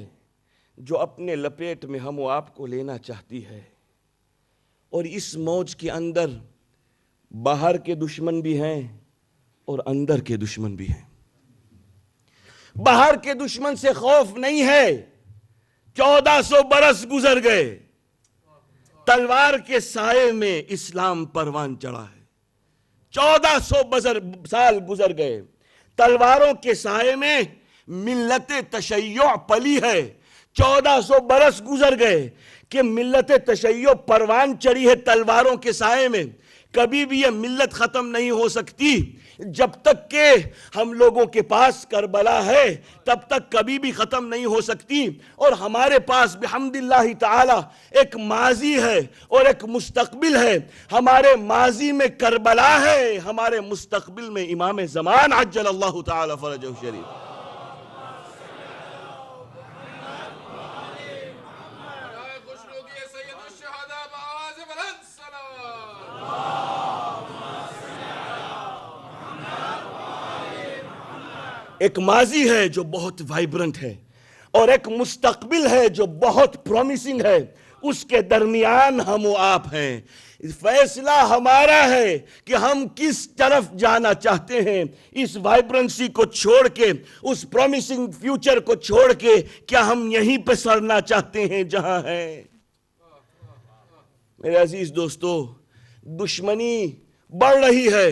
جو اپنے لپیٹ میں ہم و آپ کو لینا چاہتی ہے، اور اس موج کے اندر باہر کے دشمن بھی ہیں اور اندر کے دشمن بھی ہیں۔ باہر کے دشمن سے خوف نہیں ہے، 1400 برس گزر گئے، تلوار کے سائے میں اسلام پروان چڑھا ہے، 1400 سال گزر گئے، تلواروں کے سائے میں ملت تشیع پلی ہے، 1400 برس گزر گئے کہ ملت تشیع پروان چڑھی ہے تلواروں کے سائے میں۔ کبھی بھی یہ ملت ختم نہیں ہو سکتی، جب تک کہ ہم لوگوں کے پاس کربلا ہے تب تک کبھی بھی ختم نہیں ہو سکتی۔ اور ہمارے پاس بحمد اللہ تعالی ایک ماضی ہے اور ایک مستقبل ہے۔ ہمارے ماضی میں کربلا ہے، ہمارے مستقبل میں امام زمان عجل اللہ تعالی فرجہ شریف۔ ایک ماضی ہے جو بہت وائبرنٹ ہے اور ایک مستقبل ہے جو بہت پرومیسنگ ہے، اس کے درمیان ہم و آپ ہیں۔ فیصلہ ہمارا ہے کہ ہم کس طرف جانا چاہتے ہیں، اس وائبرنسی کو چھوڑ کے، اس پرومیسنگ فیوچر کو چھوڑ کے، کیا ہم یہیں پہ سرنا چاہتے ہیں جہاں ہیں؟ میرے عزیز دوستو، دشمنی بڑھ رہی ہے،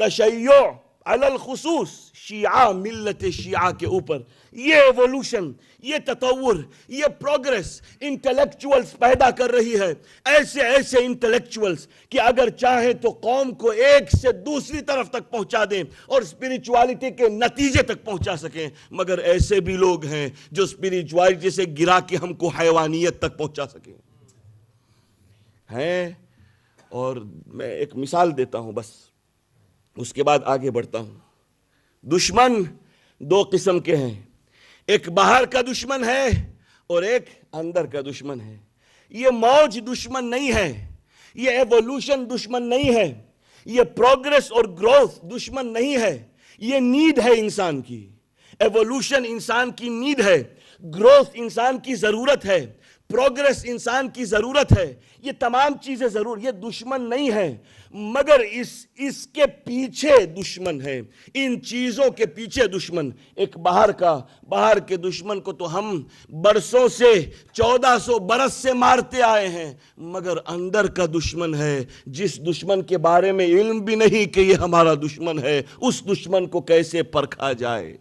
تشیع علی الخصوص، شیعہ، ملت شیعہ کے اوپر، یہ ایوولوشن، یہ تطور، یہ پروگریس انٹلیکچولز پیدا کر رہی ہے، ایسے انٹلیکچولز کہ اگر چاہیں تو قوم کو ایک سے دوسری طرف تک پہنچا دیں اور اسپرچوالٹی کے نتیجے تک پہنچا سکیں، مگر ایسے بھی لوگ ہیں جو اسپرچوالٹی سے گرا کے ہم کو حیوانیت تک پہنچا سکیں ہیں۔ اور میں ایک مثال دیتا ہوں بس، اس کے بعد آگے بڑھتا ہوں۔ دشمن 2 قسم کے ہیں، ایک باہر کا دشمن ہے اور ایک اندر کا دشمن ہے۔ یہ موج دشمن نہیں ہے، یہ ایوولوشن دشمن نہیں ہے، یہ پروگریس اور گروتھ دشمن نہیں ہے، یہ نیڈ ہے انسان کی۔ ایوولوشن انسان کی نیڈ ہے، گروتھ انسان کی ضرورت ہے، پروگریس انسان کی ضرورت ہے، یہ تمام چیزیں ضرور، یہ دشمن نہیں ہے، مگر اس کے پیچھے دشمن ہے، ان چیزوں کے پیچھے دشمن۔ ایک باہر کے دشمن کو تو ہم برسوں سے، 1400 برس سے مارتے آئے ہیں، مگر اندر کا دشمن ہے، جس دشمن کے بارے میں علم بھی نہیں کہ یہ ہمارا دشمن ہے، اس دشمن کو کیسے پرکھا جائے۔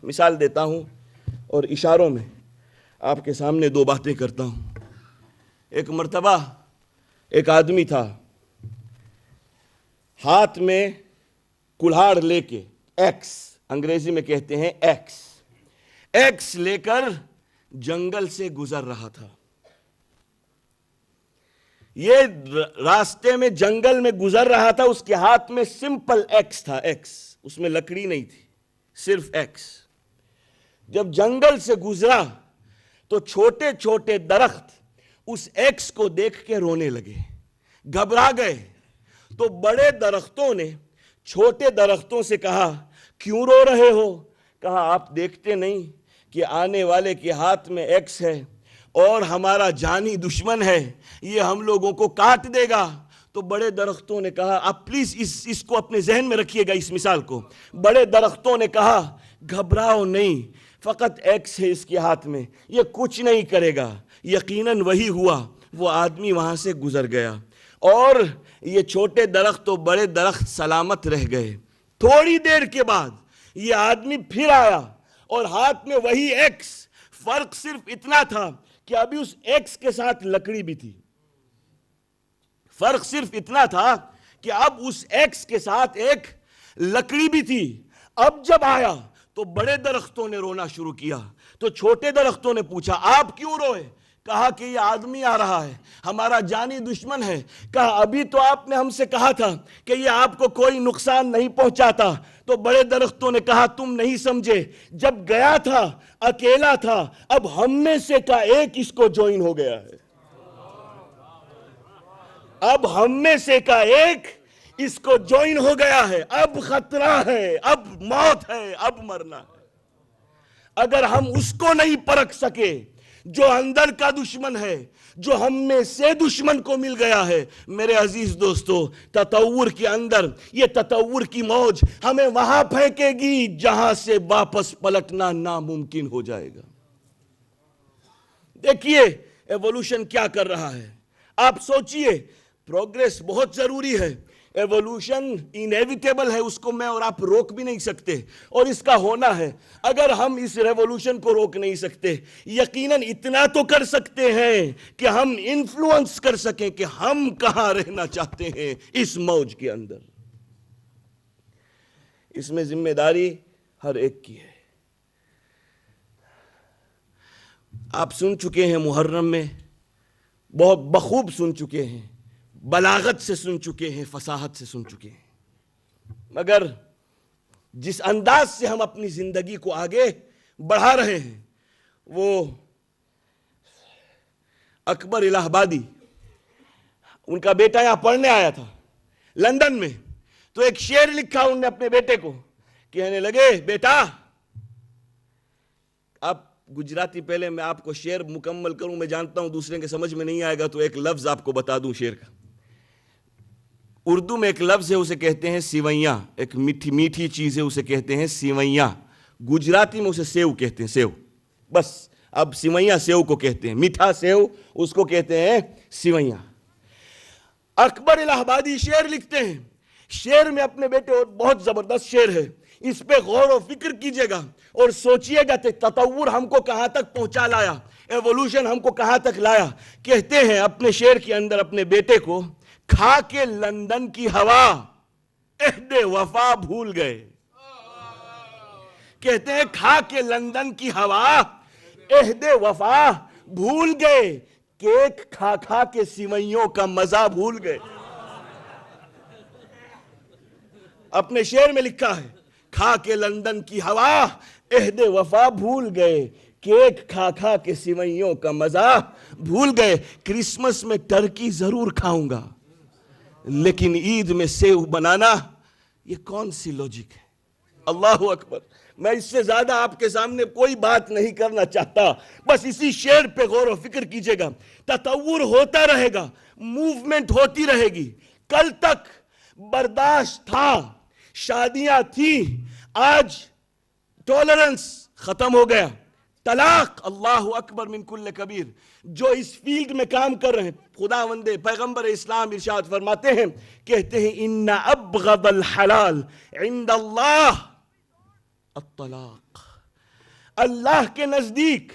مثال دیتا ہوں اور اشاروں میں آپ کے سامنے 2 باتیں کرتا ہوں۔ ایک مرتبہ ایک آدمی تھا، ہاتھ میں کلہاڑ لے کے، ایکس انگریزی میں کہتے ہیں ایکس لے کر جنگل سے گزر رہا تھا. یہ راستے میں جنگل میں گزر رہا تھا. اس کے ہاتھ میں سمپل ایکس تھا, ایکس, اس میں لکڑی نہیں تھی, صرف ایکس. جب جنگل سے گزرا تو چھوٹے چھوٹے درخت اس ایکس کو دیکھ کے رونے لگے, گھبرا گئے. تو بڑے درختوں نے چھوٹے درختوں سے کہا کیوں رو رہے ہو؟ کہا آپ دیکھتے نہیں کہ آنے والے کے ہاتھ میں ایکس ہے اور ہمارا جانی دشمن ہے, یہ ہم لوگوں کو کاٹ دے گا. تو بڑے درختوں نے کہا, آپ پلیز اس کو اپنے ذہن میں رکھیے گا, اس مثال کو. بڑے درختوں نے کہا گھبراؤ نہیں, فقط ایکس ہے اس کے ہاتھ میں, یہ کچھ نہیں کرے گا. یقیناً وہی ہوا, وہ آدمی وہاں سے گزر گیا اور یہ چھوٹے درخت و بڑے درخت سلامت رہ گئے. تھوڑی دیر کے بعد یہ آدمی پھر آیا اور ہاتھ میں وہی ایکس. فرق صرف اتنا تھا کہ ابھی اس ایکس کے ساتھ لکڑی بھی تھی. فرق صرف اتنا تھا کہ اب اس ایکس کے ساتھ ایک لکڑی بھی تھی. اب جب آیا تو بڑے درختوں نے رونا شروع کیا. تو چھوٹے درختوں نے پوچھا آپ کیوں روئے؟ کہا کہ یہ آدمی آ رہا ہے, ہمارا جانی دشمن ہے. کہا ابھی تو آپ نے ہم سے کہا تھا کہ یہ آپ کو کوئی نقصان نہیں پہنچاتا. تو بڑے درختوں نے کہا تم نہیں سمجھے, جب گیا تھا اکیلا تھا, اب ہم میں سے کا ایک اس کو جوائن ہو گیا ہے. اب ہم میں سے کا ایک اس کو جوائن ہو گیا ہے. اب خطرہ ہے, اب موت ہے, اب مرنا ہے. اگر ہم اس کو نہیں پرکھ سکے جو اندر کا دشمن ہے, جو ہم میں سے دشمن کو مل گیا ہے, میرے عزیز دوستو, تطور کے اندر یہ تطور کی موج ہمیں وہاں پھینکے گی جہاں سے واپس پلٹنا ناممکن ہو جائے گا. دیکھیے ایوولوشن کیا کر رہا ہے. آپ سوچئے, پروگریس بہت ضروری ہے, ایوولوشن انیویٹیبل ہے, اس کو میں اور آپ روک بھی نہیں سکتے, اور اس کا ہونا ہے. اگر ہم اس ریولوشن کو روک نہیں سکتے, یقیناً اتنا تو کر سکتے ہیں کہ ہم انفلوئنس کر سکیں کہ ہم کہاں رہنا چاہتے ہیں اس موج کے اندر. اس میں ذمہ داری ہر ایک کی ہے. آپ سن چکے ہیں محرم میں, بہت بخوب سن چکے ہیں, بلاغت سے سن چکے ہیں, فصاحت سے سن چکے ہیں, مگر جس انداز سے ہم اپنی زندگی کو آگے بڑھا رہے ہیں, وہ اکبر الہ آبادی, ان کا بیٹا یہاں پڑھنے آیا تھا لندن میں, تو ایک شعر لکھا انہوں نے اپنے بیٹے کو, کہنے لگے بیٹا, آپ گجراتی, پہلے میں آپ کو شعر مکمل کروں, میں جانتا ہوں دوسرے کے سمجھ میں نہیں آئے گا, تو ایک لفظ آپ کو بتا دوں شعر کا. اردو میں ایک لفظ ہے, اسے کہتے ہیں سیویاں, ایک میٹھی میٹھی چیز ہے, اسے کہتے ہیں سیویاں. گجراتی میں اسے سیو کہتے ہیں, سیو, بس. اب سیویاں سیو کو کہتے ہیں, میٹھا سیو اس کو کہتے ہیں سیویاں. اکبر الہ آبادی شعر لکھتے ہیں, شعر میں اپنے بیٹے, اور بہت زبردست شعر ہے, اس پہ غور و فکر کیجئے گا اور سوچئے گا کہ تطور ہم کو کہاں تک پہنچا لایا, ایوولوشن ہم کو کہاں تک لایا. کہتے ہیں اپنے شعر کے اندر اپنے بیٹے کو, کھا کے لندن کی ہوا عہد وفا بھول گئے. کہتے ہیں کھا کے لندن کی ہوا عہد وفا بھول گئے, کیک کھا کھا کے سیویوں کا مزہ بھول گئے. اپنے شعر میں لکھا ہے, کھا کے لندن کی ہوا عہد وفا بھول گئے, کیک کھا کھا کے سیویوں کا مزہ بھول گئے. کرسمس میں ٹرکی ضرور کھاؤں گا, لیکن عید میں سیو بنانا یہ کون سی لوجک ہے؟ اللہ اکبر. میں اس سے زیادہ آپ کے سامنے کوئی بات نہیں کرنا چاہتا, بس اسی شعر پہ غور و فکر کیجئے گا. تطور ہوتا رہے گا, موومنٹ ہوتی رہے گی. کل تک برداشت تھا, شادیاں تھی, آج ٹولرنس ختم ہو گیا. طلاق, اللہ اکبر من کل کبیر. جو اس فیلڈ میں کام کر رہے ہیں, خداوند پیغمبر اسلام ارشاد فرماتے ہیں, کہتے ہیں ان ابغض الحلال عند اللہ الطلاق. اللہ کے نزدیک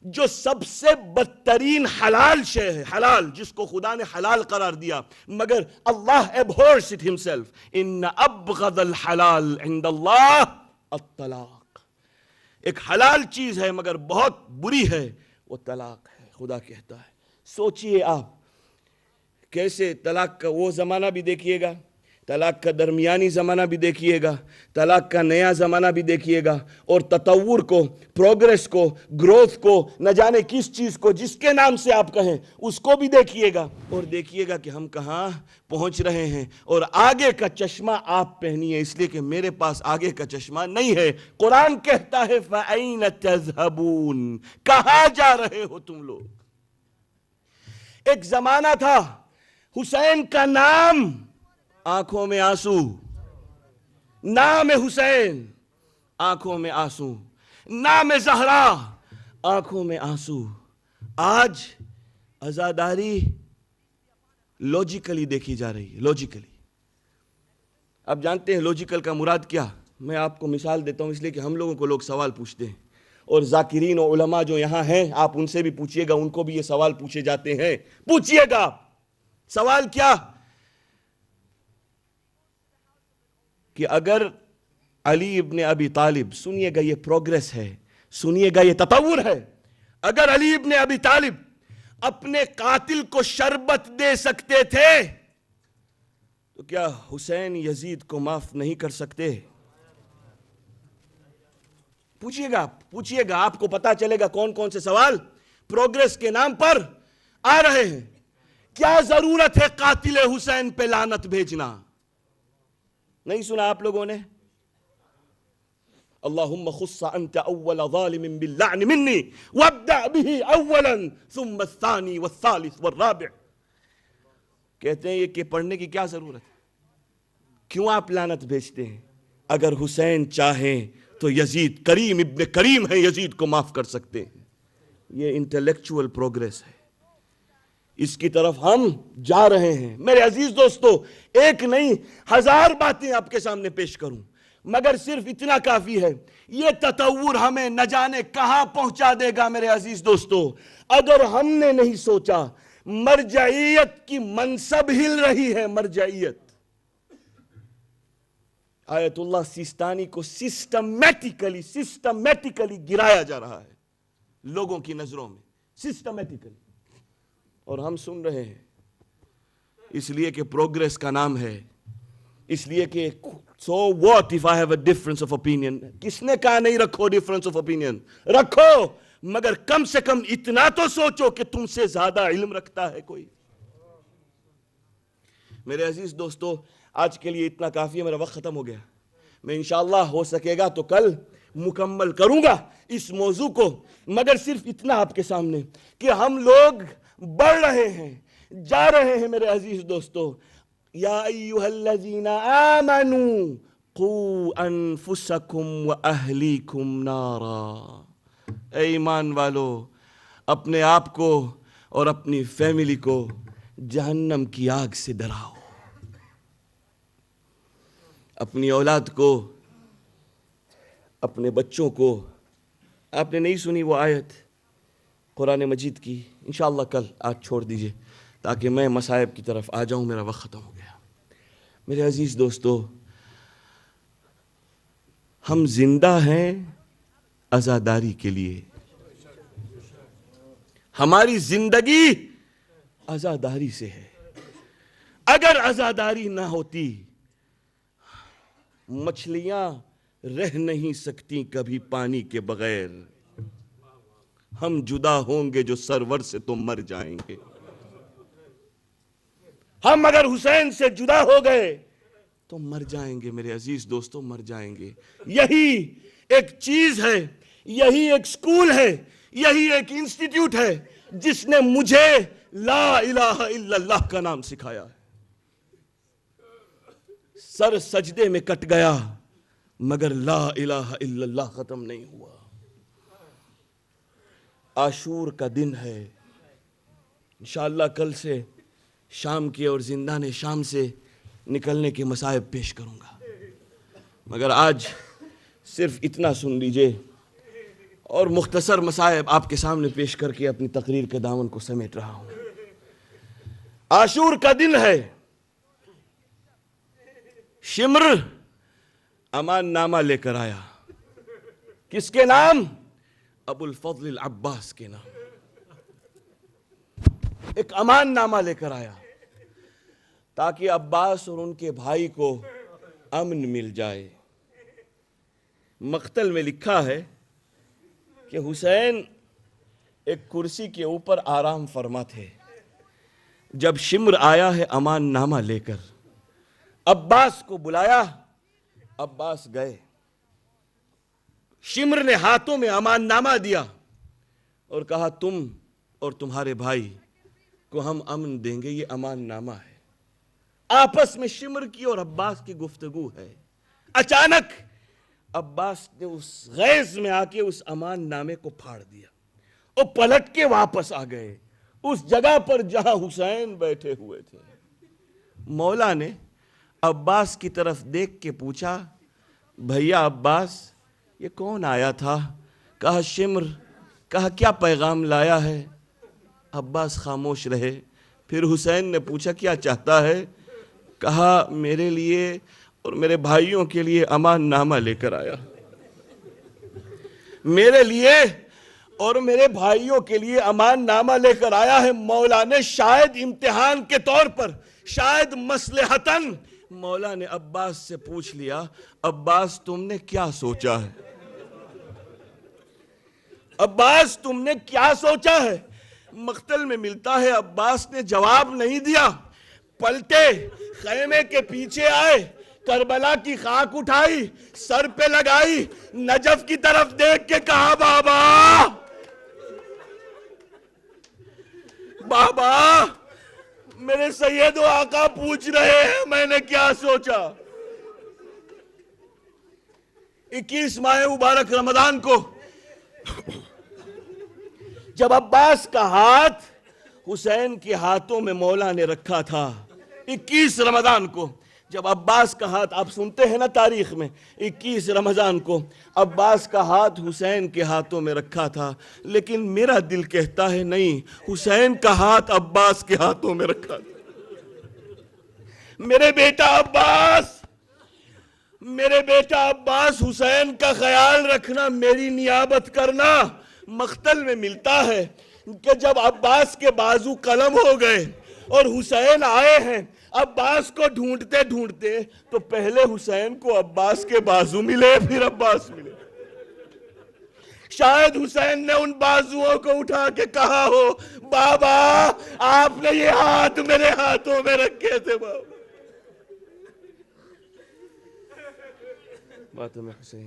جو سب سے بدترین حلال شے ہے, حلال جس کو خدا نے حلال قرار دیا, مگر اللہ abhors it himself, ان ابغض الحلال عند اللہ الطلاق. ایک حلال چیز ہے مگر بہت بری ہے، وہ طلاق ہے. خدا کہتا ہے سوچئے آپ کیسے طلاق کا وہ زمانہ بھی دیکھیے گا، طلاق کا درمیانی زمانہ بھی دیکھیے گا، طلاق کا نیا زمانہ بھی دیکھیے گا، اور تطور کو، پروگریس کو، گروتھ کو، نہ جانے کس چیز کو جس کے نام سے آپ کہیں اس کو بھی دیکھیے گا، اور دیکھیے گا کہ ہم کہاں پہنچ رہے ہیں. اور آگے کا چشمہ آپ پہنیے، اس لیے کہ میرے پاس آگے کا چشمہ نہیں ہے. قرآن کہتا ہے فَأَيْنَ تَذْهَبُونَ، کہاں جا رہے ہو تم لوگ؟ ایک زمانہ تھا حسین کا نام آنکھوں میں آنسو، نام حسین آنکھوں میں آنسو، نام زہرا آنکھوں میں آنسو. آج عزاداری لاجیکلی دیکھی جا رہی ہے، لاجیکلی. اب جانتے ہیں لاجیکل کا مراد کیا؟ میں آپ کو مثال دیتا ہوں اس لیے کہ ہم لوگوں کو لوگ سوال پوچھتے ہیں، اور ذاکرین و علماء جو یہاں ہیں آپ ان سے بھی پوچھئے گا، ان کو بھی یہ سوال پوچھے جاتے ہیں. پوچھئے گا سوال کیا کہ اگر علی ابن ابی طالب، سنیے گا یہ پروگریس ہے، سنیے گا یہ تطور ہے، اگر علی ابن ابی طالب اپنے قاتل کو شربت دے سکتے تھے تو کیا حسین یزید کو معاف نہیں کر سکتے؟ پوچھئے گا آپ کو پتا چلے گا کون کون سے سوال پروگریس کے نام پر آ رہے ہیں. کیا ضرورت ہے قاتل حسین پہ لعنت بھیجنا؟ نہیں سنا آپ لوگوں نے؟ اللہم خص انت اول ظالم باللعن منی وابدع به اولا ثم الثانی والثالث والرابع. کہتے ہیں یہ کہ پڑھنے کی کیا ضرورت ہے؟ کیوں آپ لعنت بھیجتے ہیں؟ اگر حسین چاہیں تو یزید کریم ابن کریم ہے، یزید کو معاف کر سکتے ہیں. یہ انٹلیکچول پروگریس ہے، اس کی طرف ہم جا رہے ہیں. میرے عزیز دوستو، ایک نہیں 1000 باتیں آپ کے سامنے پیش کروں مگر صرف اتنا کافی ہے. یہ تطور ہمیں نہ جانے کہاں پہنچا دے گا. میرے عزیز دوستو، اگر ہم نے نہیں سوچا، مرجعیت کی منصب ہل رہی ہے. مرجعیت، آیت اللہ سیستانی کو سسٹمیٹیکلی گرایا جا رہا ہے لوگوں کی نظروں میں، سسٹمیٹیکلی. اور ہم سن رہے ہیں اس لیے کہ پروگریس کا نام ہے، اس لیے کہ so what if I have a difference of opinion. کس نے کہا نہیں رکھو difference of opinion؟ رکھو، مگر کم سے کم اتنا تو سوچو کہ تم سے زیادہ علم رکھتا ہے کوئی. میرے عزیز دوستو، آج کے لیے اتنا کافی ہے، میرا وقت ختم ہو گیا. میں انشاءاللہ ہو سکے گا تو کل مکمل کروں گا اس موضوع کو، مگر صرف اتنا آپ کے سامنے کہ ہم لوگ بڑھ رہے ہیں، جا رہے ہیں. میرے عزیز دوستو، یا ایہا الذین آمنوا قوا انفسکم و اہلیکم نارا. اے ایمان والو، اپنے آپ کو اور اپنی فیملی کو جہنم کی آگ سے ڈراؤ. اپنی اولاد کو، اپنے بچوں کو. آپ نے نہیں سنی وہ آیت قرآن مجید کی؟ انشاءاللہ کل آج چھوڑ دیجئے تاکہ میں مصائب کی طرف آ جاؤں، میرا وقت ختم ہو گیا. میرے عزیز دوستو، ہم زندہ ہیں عزاداری کے لیے. ہماری زندگی عزاداری سے ہے. اگر عزاداری نہ ہوتی، مچھلیاں رہ نہیں سکتی کبھی پانی کے بغیر. ہم جدا ہوں گے جو سرور سے تو مر جائیں گے. ہم اگر حسین سے جدا ہو گئے تو مر جائیں گے. میرے عزیز دوستو، مر جائیں گے. یہی ایک چیز ہے، یہی ایک سکول ہے، یہی ایک انسٹیٹیوٹ ہے جس نے مجھے لا الہ الا اللہ کا نام سکھایا ہے. سر سجدے میں کٹ گیا مگر لا الہ الا اللہ ختم نہیں ہوا. عاشور کا دن ہے. انشاءاللہ کل سے شام کے اور زندان شام سے نکلنے کے مصائب پیش کروں گا، مگر آج صرف اتنا سن لیجئے اور مختصر مصائب آپ کے سامنے پیش کر کے اپنی تقریر کے دامن کو سمیٹ رہا ہوں. عاشور کا دن ہے. شمر امان نامہ لے کر آیا. کس کے نام؟ ابو الفضل العباس کے نام. ایک امان نامہ لے کر آیا تاکہ عباس اور ان کے بھائی کو امن مل جائے. مقتل میں لکھا ہے کہ حسین ایک کرسی کے اوپر آرام فرما تھے. جب شمر آیا ہے امان نامہ لے کر، عباس کو بلایا، عباس گئے. شمر نے ہاتھوں میں امان نامہ دیا اور کہا تم اور تمہارے بھائی کو ہم امن دیں گے، یہ امان نامہ ہے. آپس میں شمر کی اور عباس کی گفتگو ہے. اچانک عباس نے اس غیظ میں آ کے اس امان نامے کو پھاڑ دیا اور پلٹ کے واپس آ گئے اس جگہ پر جہاں حسین بیٹھے ہوئے تھے. مولا نے عباس کی طرف دیکھ کے پوچھا بھیا عباس یہ کون آیا تھا؟ کہا شمر. کہا کیا پیغام لایا ہے؟ عباس خاموش رہے. پھر حسین نے پوچھا کیا چاہتا ہے؟ کہا میرے لیے اور میرے بھائیوں کے لیے امان نامہ لے کر آیا. میرے لیے اور میرے بھائیوں کے لیے امان نامہ لے کر آیا ہے. مولا نے شاید امتحان کے طور پر، شاید مصلحتاً، مولا نے عباس سے پوچھ لیا عباس تم نے کیا سوچا ہے؟ عباس تم نے کیا سوچا ہے؟ مقتل میں ملتا ہے عباس نے جواب نہیں دیا. پلٹے، خیمے کے پیچھے آئے، کربلا کی خاک اٹھائی، سر پہ لگائی، نجف کی طرف دیکھ کے کہا بابا بابا میرے سید و آقا پوچھ رہے ہیں میں نے کیا سوچا. 21 ماہ مبارک رمضان کو جب عباس کا ہاتھ حسین کے ہاتھوں میں مولا نے رکھا تھا، 21 رمضان کو جب عباس کا ہاتھ، آپ سنتے ہیں نا تاریخ میں، 21 رمضان کو عباس کا ہاتھ حسین کے ہاتھوں میں رکھا تھا. لیکن میرا دل کہتا ہے نہیں، حسین کا ہاتھ عباس کے ہاتھوں میں رکھا تھا. میرے بیٹا عباس حسین کا خیال رکھنا، میری نیابت کرنا. مقتل میں ملتا ہے کہ جب عباس کے بازو قلم ہو گئے اور حسین آئے ہیں عباس کو ڈھونڈتے ڈھونڈتے، تو پہلے حسین کو عباس کے بازو ملے، پھر عباس ملے. شاید حسین نے ان بازوؤں کو اٹھا کے کہا ہو بابا آپ نے یہ ہاتھ میرے ہاتھوں میں رکھے تھے. بابا باتوں میں حسین